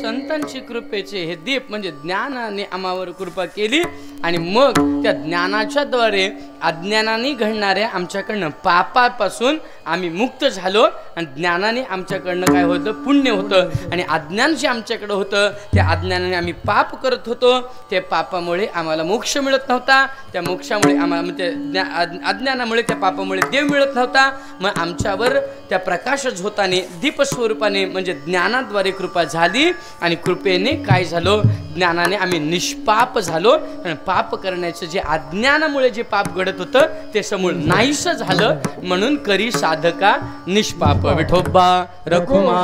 संतांची कृपेचे हे दीप म्हणजे ज्ञानाने आम्हावर कृपा केली आणि मग त्या ज्ञानाच्या द्वारे अज्ञानाने घडणाऱ्या आमच्याकडनं पापापासून आम्ही मुक्त झालो आणि ज्ञानाने आमच्याकडनं काय होतं पुण्य होतं आणि अज्ञान जे आमच्याकडं होतं त्या अज्ञानाने आम्ही पाप करत होतो त्या पापामुळे आम्हाला मोक्ष मिळत नव्हता त्या मोक्षामुळे आम्हाला अज्ञानामुळे त्या पापामुळे देव मिळत नव्हता मग आमच्यावर त्या प्रकाश झोताने दीपस्वरूपाने म्हणजे ज्ञानाद्वारे कृपा झाली आणि कृपेने काय झालो ज्ञानाने आम्ही निष्पाप झालो आणि पाप करण्याचं जे अज्ञानामुळे जे पाप घडत होतं ते समूळ नाहीस झालं म्हणून करी साधका निष्पाप विठोबा रघुमा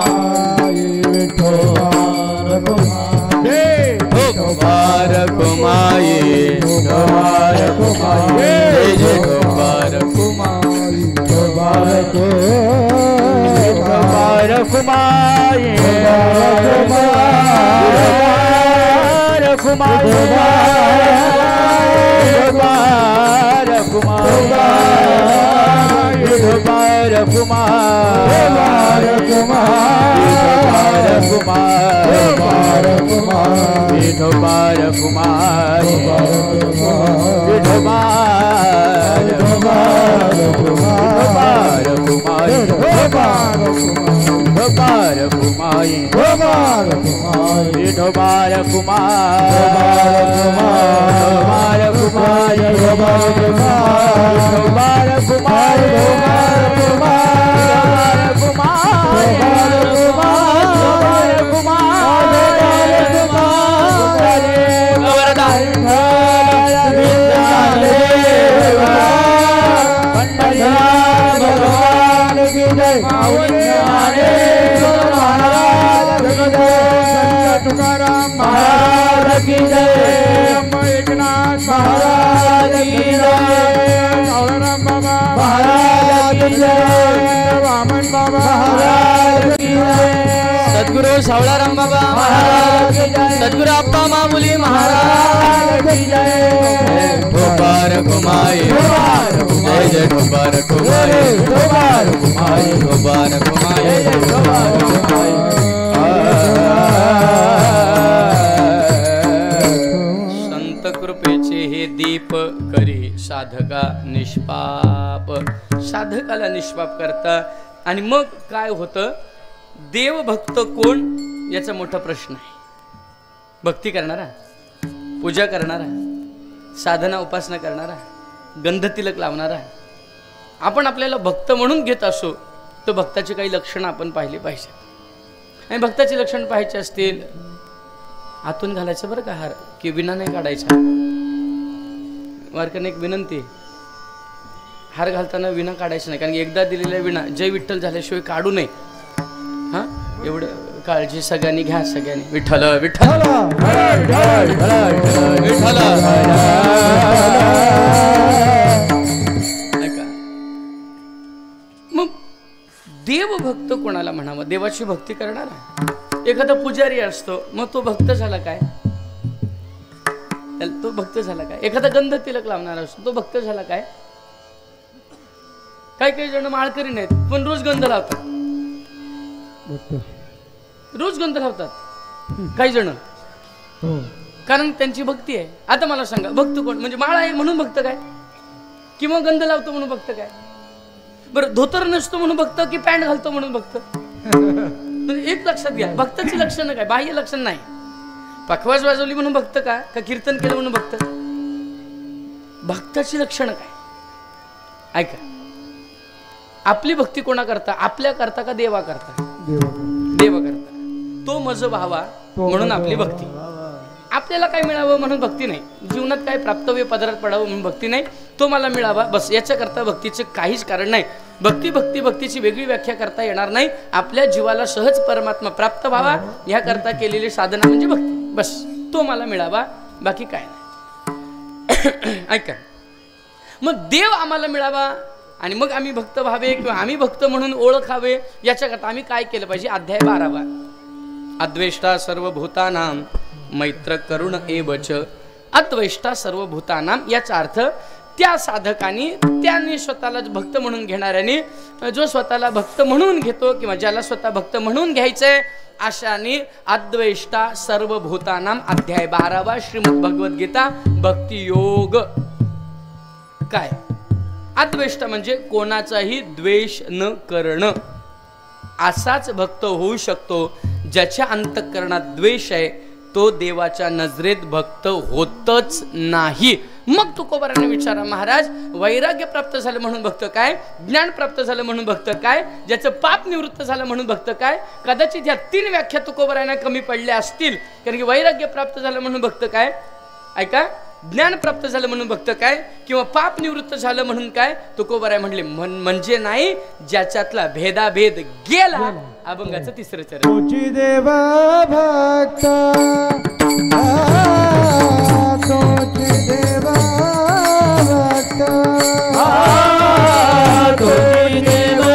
सद्गुरु सावळाराम बाबा महाराज सद्गुरु अप्पा मामुली महाराज की जय गोपार कुमाई जय जय गोपार कुमाई गोपार कुमाई गोपार कुमाई गोपार कुमाई संत कृपेचे हे दीप करी साधका निष्पाप साधकाला निष्पाप करता आणि मग काय होतं देवभक्त कोण याचा मोठा प्रश्न आहे भक्ती करणारा पूजा करणारा साधना उपासना करणारा गंध तिलक लावणारा आपण आपल्याला भक्त म्हणून घेत असो तो भक्ताची काही लक्षणं आपण पाहिली पाहिजे आणि भक्ताची लक्षणं पाहायची असतील आतून घालायचं बरं का हार की विना नाही काढायचा वारकऱ्यांना एक विनंती हार घालताना विना काढायचं नाही कारण एकदा दिलेल्या विना जय विठ्ठल झाल्याशिवाय काढू नये हा एवढं काळजी सगळ्यांनी घ्या सगळ्यांनी विठ्ठल विठ्ठल विठ्ठल ऐका मग देवभक्त कोणाला म्हणावं देवाची भक्ती करणारा एखादा पुजारी असतो मग तो भक्त झाला काय तो भक्त झाला काय एखादा गंध तिलक लावणारा असतो तो भक्त झाला काय काही काही जण माळकरी नाहीत पण रोज गंध लावतात रोज गंध लावतात काही जण कारण त्यांची भक्ती आहे आता मला सांगा भक्त कोण म्हणजे माळ आहे म्हणून भक्त काय किंवा गंध लावतो म्हणून भक्त काय बरं धोतर नसतो म्हणून भक्त की पॅन्ट घालतो म्हणून भक्त? एक लक्षात घ्या, भक्ताची लक्षणं काय? बाह्य लक्षण नाही. पखवाज वाजवली म्हणून भक्त का कीर्तन केलं म्हणून भक्त? भक्ताची लक्षणं काय? ऐका, आपली भक्ती कोणा करता? आपल्या करता का देवा करता? देवा करता. तो मज व्हावा म्हणून आपली भक्ती. आपल्याला काय मिळावं म्हणून भक्ती नाही. जीवनात काय प्राप्तव्य पदरात पडावं म्हणून भक्ती नाही. तो मला मिळावा बस, याच्याकरता भक्तीचे काहीच कारण नाही. भक्तीची वेगळी व्याख्या करता येणार नाही. आपल्या जीवाला सहज परमात्मा प्राप्त व्हावा याकरता केलेली साधना म्हणजे भक्ती. बस तो मला मिळावा, बाकी काय नाही. ऐका, मग देव आम्हाला मिळावा आणि मग आम्ही भक्त व्हावे किंवा आम्ही भक्त म्हणून ओळखावे, याच्याकरता आम्ही काय केलं पाहिजे? अध्याय 12. अद्वेष्टा सर्वभूतानां मैत्र करुण एवच. अद्वेष्टा सर्वभूतानां याचा अर्थ त्या साधकांनी, त्याने स्वतःला भक्त म्हणून घेणाऱ्याने, जो स्वतःला भक्त म्हणून घेतो किंवा ज्याला स्वतः भक्त म्हणून घ्यायचंय अशाने अद्वेष्टा सर्वभूतानां. अध्याय 12 श्रीमद भगवद्गीता भक्ती योग. काय अद्वेष्टा म्हणजे कोणाचाही द्वेष न करणं. असाच भक्त होऊ शकतो ज्याच्या अंतःकरणात द्वेष आहे, तो देवाच्या नजरेत भक्त होतच नाही. मग तुकोबाराने विचारा, महाराज वैराग्य प्राप्त झालं म्हणून भक्त काय? ज्ञान प्राप्त झालं म्हणून भक्त काय? ज्याचं पाप निवृत्त झालं म्हणून भक्त काय? कदाचित ह्या 3 व्याख्या तुकोबारांना कमी पडल्या असतील. कारण की वैराग्य प्राप्त झालं म्हणून भक्त काय? ऐका, ज्ञान प्राप्त झालं म्हणून भक्त काय? किंवा पाप निवृत्त झालं म्हणून काय? तुकोबाराय म्हणले म्हणजे नाही, ज्याच्यातला भेदाभेद गेला. अभंगाचं 3रं चरण. तुझी देव भक्त, तुझी देव भक्त, तुझी देव भक्त, तुझी देव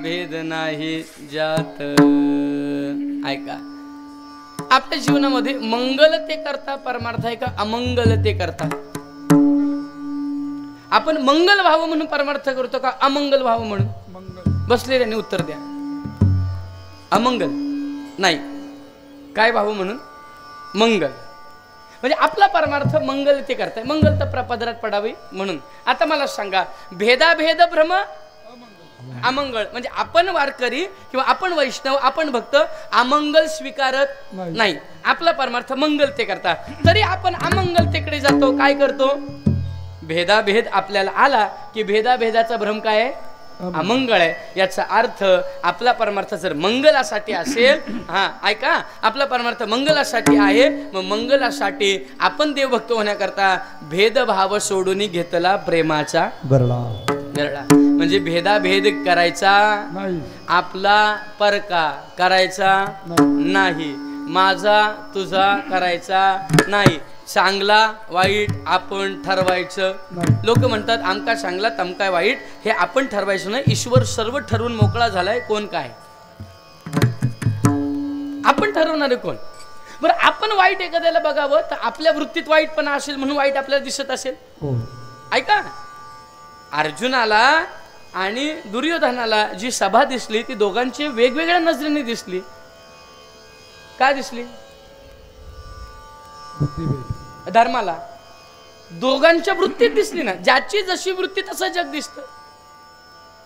भेद नाही जात. ऐका, आपल्या जीवनामध्ये मंगलते करता परमार्थ आहे का अमंगलते करता? आपण मंगल व्हावं म्हणून परमार्थ करतो का अमंगल व्हावं म्हणून? बसलेल्याने उत्तर द्या. अमंगल नाही, काय व्हावं म्हणून? मंगल. म्हणजे आपला परमार्थ मंगल ते करताय, मंगल तर पदरात पडावी म्हणून. आता मला सांगा, भेदाभेद भ्रम अमंगल म्हणजे आपण वारकरी किंवा आपण वैष्णव, आपण भक्त अमंगल स्वीकारत नाही. आपला परमार्थ मंगल ते करता, तरी आपण अमंगलतेकडे जातो. काय करतो? भेदाभेद आपल्याला आला की भेदाभेदाचा भ्रम काय आहे? अमंगळ आहे. याचा अर्थ आपला परमार्थ जर मंगलासाठी असेल, ऐका, आपला परमार्थ मंगलासाठी आहे, मग मंगलासाठी आपण देवभक्त होण्याकरता भेदभाव सोडून घेतला प्रेमाचा गरळा. म्हणजे भेदाभेद करायचा नाही, आपला परका करायचा नाही, माझा तुझा करायचा नाही, चांगला वाईट आपण ठरवायचं. लोक म्हणतात आमका चांगला तमका वाईट, हे आपण ठरवायचं नाही. ईश्वर सर्व ठरवून मोकळा झालाय. कोण काय आपण ठरवणारे कोण? बरं, आपण वाईट एखाद्याला बघावं तर आपल्या वृत्तीत वाईटपणा असेल म्हणून वाईट आपल्याला दिसत असेल. ऐका, अर्जुनाला आणि दुर्योधनाला जी सभा दिसली ती दोघांची वेगवेगळ्या नजरेने दिसली. का दिसली? धर्माला दोघांच्या वृत्तीत दिसली ना. ज्याची जशी वृत्ती तसं जग दिसतं.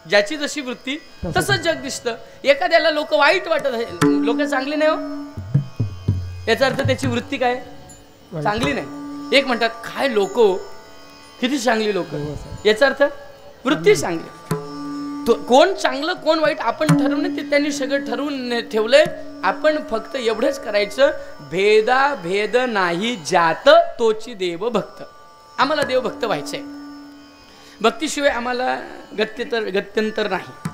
ज्याची जशी वृत्ती तसंच जग दिसतं. एखाद्याला लोक वाईट वाटत आहे, लोक चांगली नाही हो, याचा अर्थ त्याची वृत्ती काय चांगली नाही. एक म्हणतात काय लोक किती चांगली लोक, याचा अर्थ वृत्ती चांगली. कोण चांगलं कोण वाईट आपण ठरवणे, ते त्यांनी सगळं ठरवून ठेवलंय. आपण फक्त एवढंच करायचं, भेदा भेद नाही ज्यात तोची देव भक्त. आम्हाला देवभक्त व्हायचंय. भक्तीशिवाय आम्हाला गत्यंतर नाही.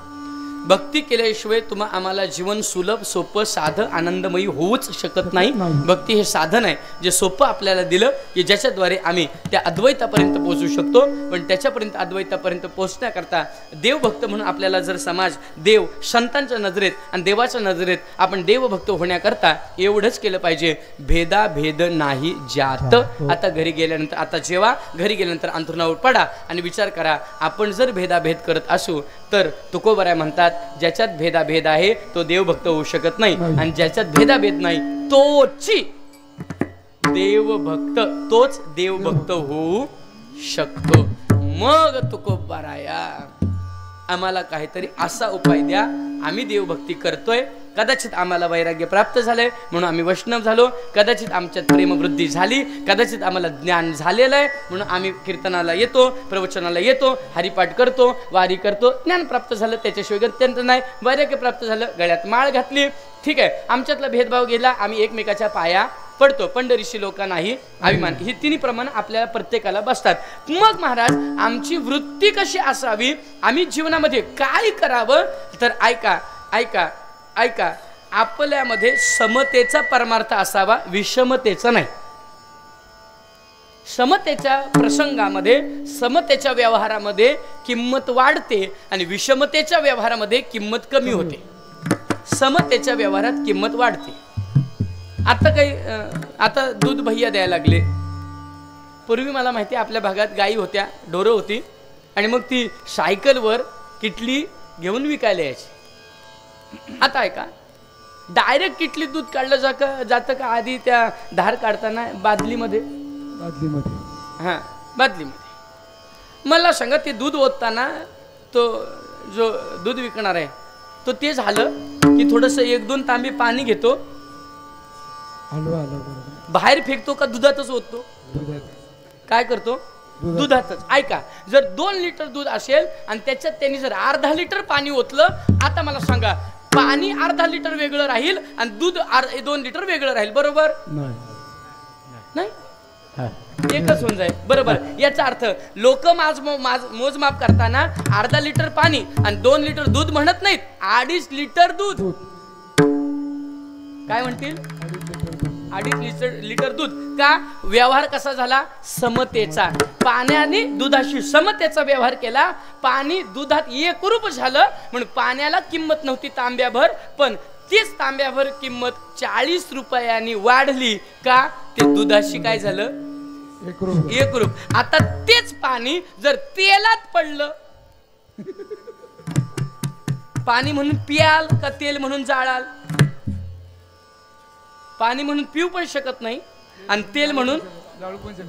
भक्ती केल्याशिवाय आम्हाला जीवन सुलभ सोपं साधं आनंदमयी होऊच शकत नाही. भक्ती हे साधन आहे जे सोपं आपल्याला दिलं की ज्याच्याद्वारे आम्ही त्या अद्वैतापर्यंत पोहोचू शकतो. पण त्याच्यापर्यंत अद्वैतापर्यंत पोहोचण्याकरता देवभक्त म्हणून आपल्याला जर समाज देव संतांच्या नजरेत आणि देवाच्या नजरेत आपण देवभक्त होण्याकरता एवढंच केलं पाहिजे, भेदाभेद नाही ज्यात. आता घरी गेल्यानंतर, आता जेव्हा घरी गेल्यानंतर अंथरुणावर पडा आणि विचार करा, आपण जर भेदाभेद करत असू तर तुकोबराय म्हणतात ज्याच्यात भेदाभेद आहे तो देवभक्त होऊ शकत नाही, आणि ज्याच्यात भेदाभेद नाही तोच देवभक्त होऊ शकतो. मग तुकोबराया आम्हाला काहीतरी असा उपाय द्या, आम्ही देवभक्ती करतोय, कदाचित आम्हाला वैराग्य प्राप्त झालंय म्हणून आम्ही वैष्णव झालो, कदाचित आमच्यात प्रेमवृद्धी झाली, कदाचित आम्हाला ज्ञान झालेलं आहे म्हणून आम्ही कीर्तनाला येतो, प्रवचनाला येतो, हरिपाठ करतो, वारी करतो, ज्ञान प्राप्त झालं त्याच्याशिवाय गत्यंत नाही. वैराग्य प्राप्त झालं, गळ्यात माळ घातली, ठीक आहे. आमच्यातला भेदभाव गेला, आम्ही एकमेकाच्या पाया पडतो, पंढरीशी लोक नाही अभिमान. ही तिन्ही प्रमाण आपल्याला प्रत्येकाला बसतात. मग महाराज आमची वृत्ती कशी असावी, आम्ही जीवनामध्ये काय करावं, तर ऐका, आपल्यामध्ये समतेचा परमार्थ असावा, विषमतेचा नाही. समतेच्या प्रसंगामध्ये, समतेच्या व्यवहारामध्ये किंमत वाढते आणि विषमतेच्या व्यवहारामध्ये किंमत कमी होते. समतेच्या व्यवहारात किंमत वाढते. आता दूध भैया द्यायला लागले. पूर्वी मला माहिती आपल्या भागात गायी होत्या, ढोरं होती, आणि मग ती सायकलवर किटली घेऊन विकायला यायची. आता ऐका, डायरेक्ट किटली दूध काढलं जातं का आधी त्या धार काढताना बादलीमध्ये? बादलीमध्ये. मला सांगा, ते दूध ओतताना तो जो दूध विकणार आहे तो ते झालं की थोडंसं 1-2 तांबे पाणी घेतो, बाहेर फेकतो का दुधातच ओततो? काय करतो? दुधातच. ऐका, जर 2 लिटर दूध असेल आणि त्याच्यात त्यांनी जर अर्धा लिटर पाणी ओतलं, आता मला सांगा, पाणी अर्धा लिटर वेगळं राहील आणि दूध 2 लिटर वेगळं राहील, बरोबर? नाही, एकच होऊन जाईल, बरोबर. याचा अर्थ लोक मोजमाप करताना अर्धा लिटर पाणी आणि 2 लिटर दूध म्हणत नाहीत, 2.5 लिटर दूध. काय म्हणतील? 2.5 लिटर दूध. का? व्यवहार कसा झाला? समतेचा. पाण्याने दुधाशी समतेचा व्यवहार केला. पाणी दुधात एकरूप झालं म्हणून पाण्याला किंमत नव्हती तांब्याभर, पण तीच तांब्याभर किंमत 40 रुपयांनी वाढली. का? ते दुधाशी काय झालं? एकरूप. आता तेच पाणी जर तेलात पडलं, पाणी म्हणून पियाल का तेल म्हणून जाळाल? पाणी म्हणून पिऊ पण शकत नाही आणि तेल म्हणून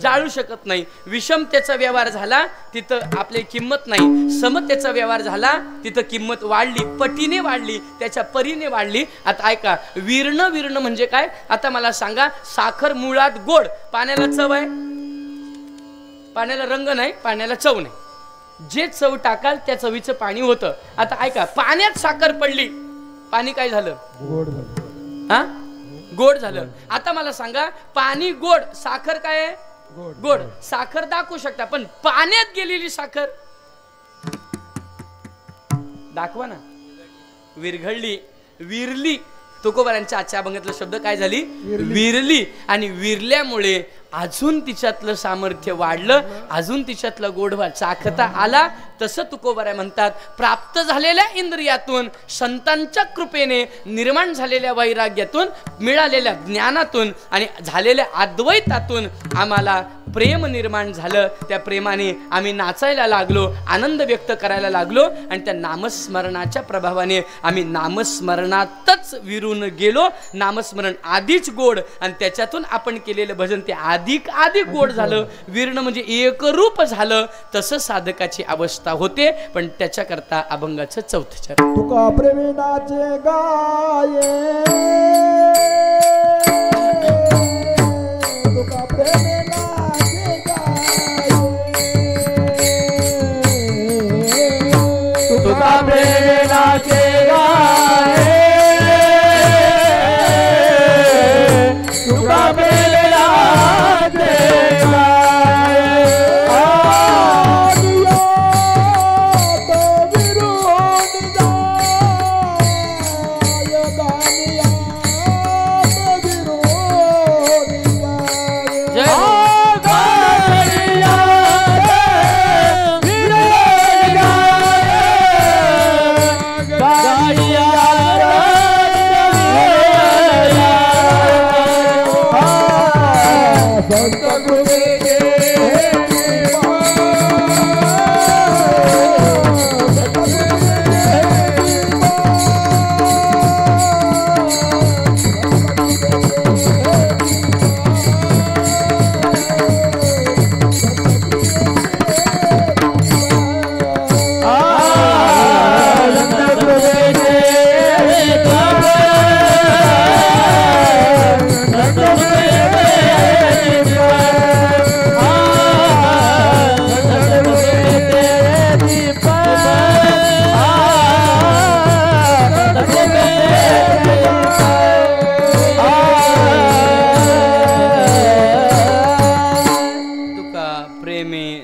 जाळू शकत नाही. विषमतेचा व्यवहार झाला तिथं आपली किंमत नाही, समतेचा व्यवहार झाला तिथं किंमत वाढली, पटीने वाढली, त्याच्या परीने वाढली. आता ऐका, विर्ण म्हणजे काय? आता मला सांगा, साखर मुळात गोड, पाण्याला चव आहे, पाण्याला रंग नाही, पाण्याला चव नाही. जे चव टाकाल त्या चवीचं पाणी होतं. आता ऐका, पाण्यात साखर पडली, पाणी काय झालं? गोड झालं. आता मला सांगा, पाणी गोड, साखर काय आहे? गोड. साखर दाखवू शकता, पण पाण्यात गेलेली साखर दाखवा ना. विरघळली, विरली. तुकोबारांच्या आजच्या अभंगातला शब्द काय झाली? विरली. आणि विरल्यामुळे अजून तिच्यातलं सामर्थ्य वाढलं, अजून तिच्यातला गोडवा चाखता आला. तसं तुकोबाराय म्हणतात, प्राप्त झालेल्या इंद्रियातून, संतांच्या कृपेने निर्माण झालेल्या वैराग्यातून, मिळालेल्या ज्ञानातून आणि झालेल्या अद्वैतातून आम्हाला प्रेम निर्माण झालं. त्या प्रेमाने आम्ही नाचायला लागलो, आनंद व्यक्त करायला लागलो, आणि त्या नामस्मरणाच्या प्रभावाने आम्ही नामस्मरणातच विरून गेलो. नामस्मरण आधीच गोड आणि त्याच्यातून आपण केलेलं भजन ते अधिक अधिक गोड झालं, विर्ण म्हणजे एकरूप झालं, तसं साधकाची अवस्था होते. पण त्याच्याकरता अभंगाचं चौथं चरण. तुका प्रेमीनाचे गाये, तुका प्रेमीनाचे गाये, तुका प्रेमीनाचे गाये, तुका प्रेमीनाचे गाये. आदिया तो विरोध जाय, गानिया तो विरोध जाय. जय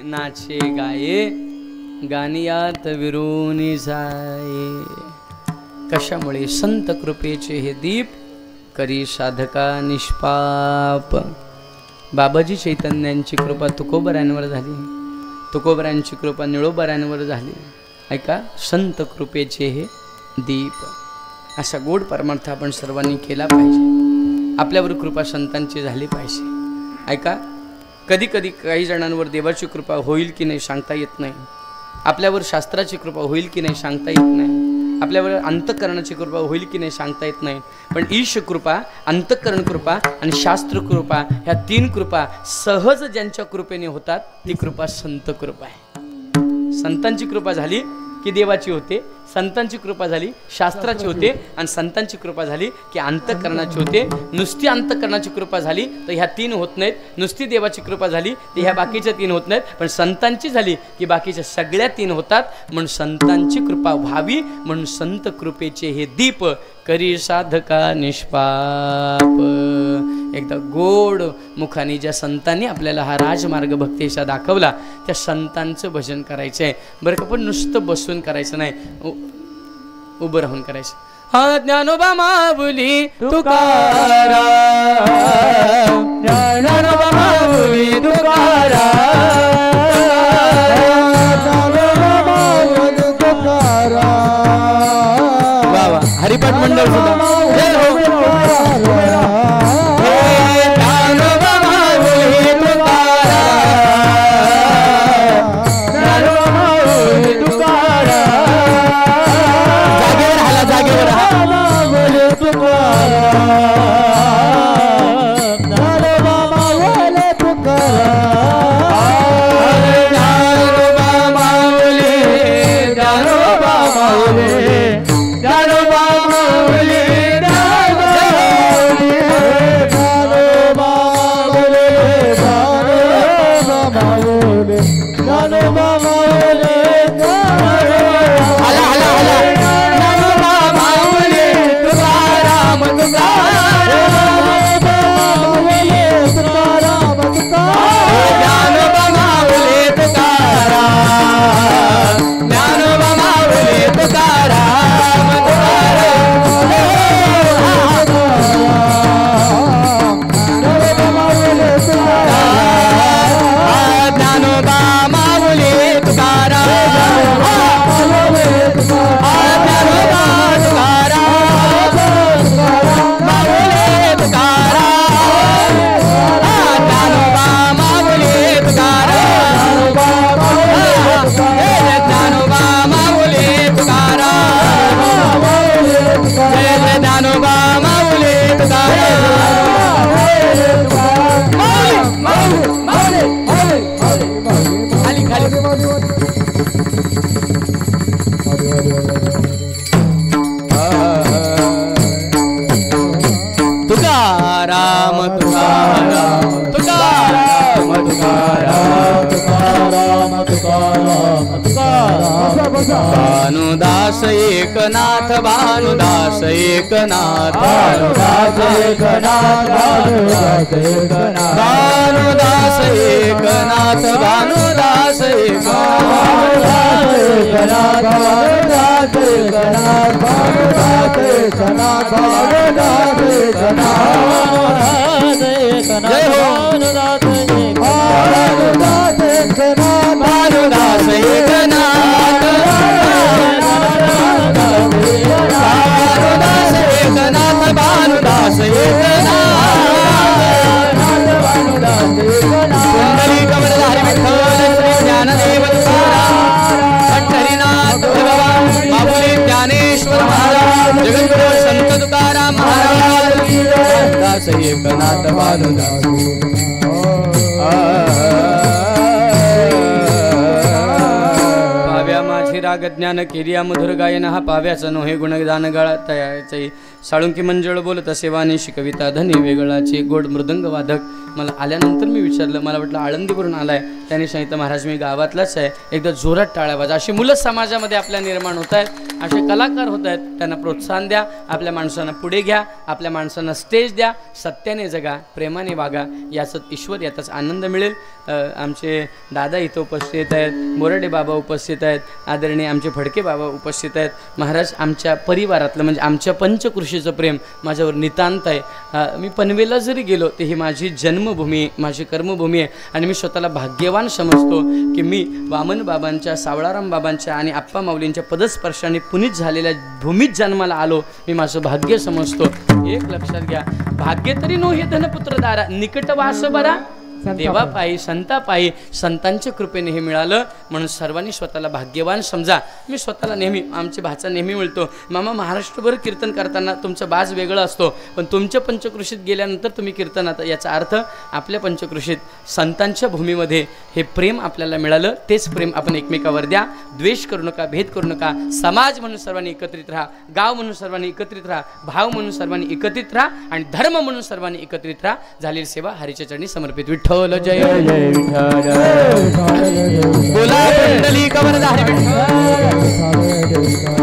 नाचे गाये, गानियात विरोनी जाये. कशामुळे? संत कृपेचे हे दीप करी साधका निष्पाप. बाबाजी चैतन्यांची कृपा तुकोबऱ्यांवर झाली, तुकोबऱ्यांची कृपा निळोबऱ्यांवर झाली. ऐका, संत कृपेचे हे दीप. असा गोड परमार्थ आपण सर्वांनी केला पाहिजे. आपल्यावर कृपा संतांची झाली पाहिजे. ऐका, कधी कधी काही जणांवर देवाची कृपा होईल की नाही सांगता येत नाही. आपल्यावर शास्त्राची कृपा होईल की नाही सांगता येत नाही. आपल्यावर अंतःकरणाची कृपा होईल की नाही सांगता येत नाही. पण ईश कृपा, अंतःकरण कृपा आणि शास्त्र कृपा, ह्या तीन कृपा सहज ज्यांच्या कृपेने होतात ती कृपा संत कृपा आहे. संतांची कृपा झाली की देवाची होते, संतांची कृपा झाली शास्त्राची होते, आणि संतांची कृपा झाली की अंतःकरणाची होते. नुसती अंतःकरणाची कृपा झाली तर ह्या तीन होत नाहीत, नुसती देवाची कृपा झाली तर ह्या बाकीच्या तीन होत नाहीत. पण संतांची झाली की बाकीच्या सगळ्या तीन होतात. म्हणून संतांची कृपा व्हावी म्हणून संत कृपेचे हे दीप करी साधका निष्पाप. एकदा गोड मुखाने ज्या संतांनी आपल्याला हा राजमार्ग भक्तीचा दाखवला त्या संतांचं भजन करायचं आहे बरं का. पण नुसतं बसून करायचं नाही, उभं राहून करायचं. हा ज्ञानोबा माऊली तुकाराम, ज्ञानोबा माऊली तुकाराम, ज्ञानोबा माऊली तुकाराम. वा वा, हरिपाठ मंडळ सुद्धा. भानुदास एकनाथ भानुदास एकनाथ भानुदास एकनाथ भानुदास एकनाथ भानुदास एकनाथ भानुदास एकनाथ भानुदास एकनाथ भानुदास एकनाथ भानुदास एकनाथ जय हो भानुदास एकनाथ भानुदास एकनाथ भानुदास एकनाथ भानुदास एकनाथ कुंडली कमलधारी विठ्ठल श्री ज्ञानदेव तुकाराम पंढरीनाथ भगवान बाबुली ज्ञानेश्वर महाराज जगद्गुरु संत तुकाराम महाराज भानुदास एकनाथ भानुदास पाव्या माझी राग ज्ञान केरिया मधुर गायन हा पाव्याचा नोहे गुणगान गळातयाचे साळुंकी मंजळ बोलत सेवानी शिकविता धनी वेगळाचे गोड मृदंग वादक मला आल्यानंतर मी विचारलं मला वाटलं आळंदीवरून आलाय त्याने सांगितलं महाराज मी गावातलाच आहे एकदा जोरात टाळ्या वाजा अशी मुलं समाजामध्ये आपल्या निर्माण होत आहेत असे कलाकार होत आहेत त्यांना प्रोत्साहन द्या आपल्या माणसांना पुढे घ्या आपल्या माणसांना स्टेज द्या सत्याने जगा प्रेमाने वागा याचाच ईश्वर याचाच आनंद मिळेल आमचे दादा इथं उपस्थित आहेत मोरडे बाबा उपस्थित आहेत आदरणीय आमचे फडके बाबा उपस्थित आहेत महाराज आमच्या परिवारातलं म्हणजे आमच्या पंचकृषीचं प्रेम माझ्यावर नितांत आहे मी पनवेलला जरी गेलो तर ही माझी जन्मभूमी माझी कर्मभूमी आहे आणि मी स्वतःला भाग्यवान समजतो की मी वामन बाबांच्या सावळाराम बाबांच्या आणि आप्पा माऊलींच्या पदस्पर्शाने पुनीत झालेल्या भूमीत जन्माला आलो मी माझं भाग्य समजतो एक लक्षात घ्या भाग्य तरी नो हे धनपुत्र दारा निकट वास बरा देवापायी संतापायी संतांच्या कृपेने हे मिळालं म्हणून सर्वांनी स्वतःला भाग्यवान समजा मी स्वतःला नेहमी आमचे भाचा नेहमी मिळतो मामा महाराष्ट्रभर कीर्तन करताना तुमचा बाज वेगळा असतो पण तुमच्या पंचकृषीत गेल्यानंतर तुम्ही कीर्तनात याचा अर्थ आपल्या पंचकृषीत संतांच्या भूमीमध्ये हे प्रेम आपल्याला मिळालं तेच प्रेम आपण एकमेकावर द्या द्वेष करू नका भेद करू नका समाज म्हणून सर्वांनी एकत्रित राहा गाव म्हणून सर्वांनी एकत्रित राहा भाव म्हणून सर्वांनी एकत्रित राहा आणि धर्म म्हणून सर्वांनी एकत्रित राहा झालेली सेवा हरीच्या चरणी समर्पित विठ्ठल जय जय विठ्ठल बोला कुंडली कमलधारी विठ्ठल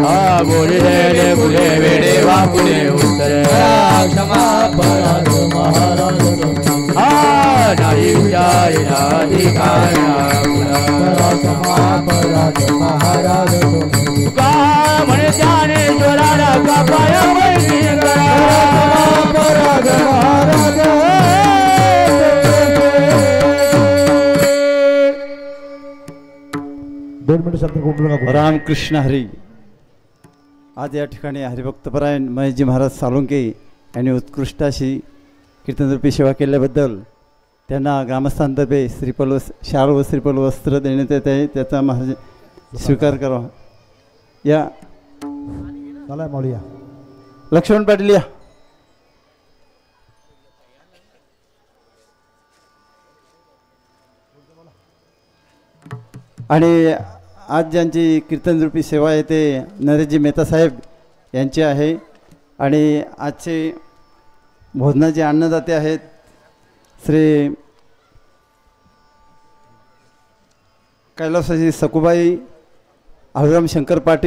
हा बोले रे बुले वेडे वापुले उत्तरे क्षमा पराध महाराज हा नाही विचार अधिकारा क्षमा पराध महाराज का म्हणे ज्ञानेश्वराला का पाया पैकी करा पराध महाराज रामकृष्ण हरी. आज या ठिकाणी हरिभक्तपरायण महेशजी महाराज साळुंके यांनी उत्कृष्ट अशी कीर्तनरूपी सेवा केल्याबद्दल त्यांना ग्रामस्थांतर्फे श्रीफल शाल व श्रीफल वस्त्र देण्यात येत आहे त्याचा महाराज स्वीकार करावा. या लक्ष्मण पाटील या. आणि आज ज्यांची कीर्तनरूपी सेवा आहे ते नरेशजी मेहता साहेब यांची आहे. आणि आजचे भोजनाचे अन्नदाते आहेत श्री कैलासाची सकुबाई हळराम शंकर पाटील.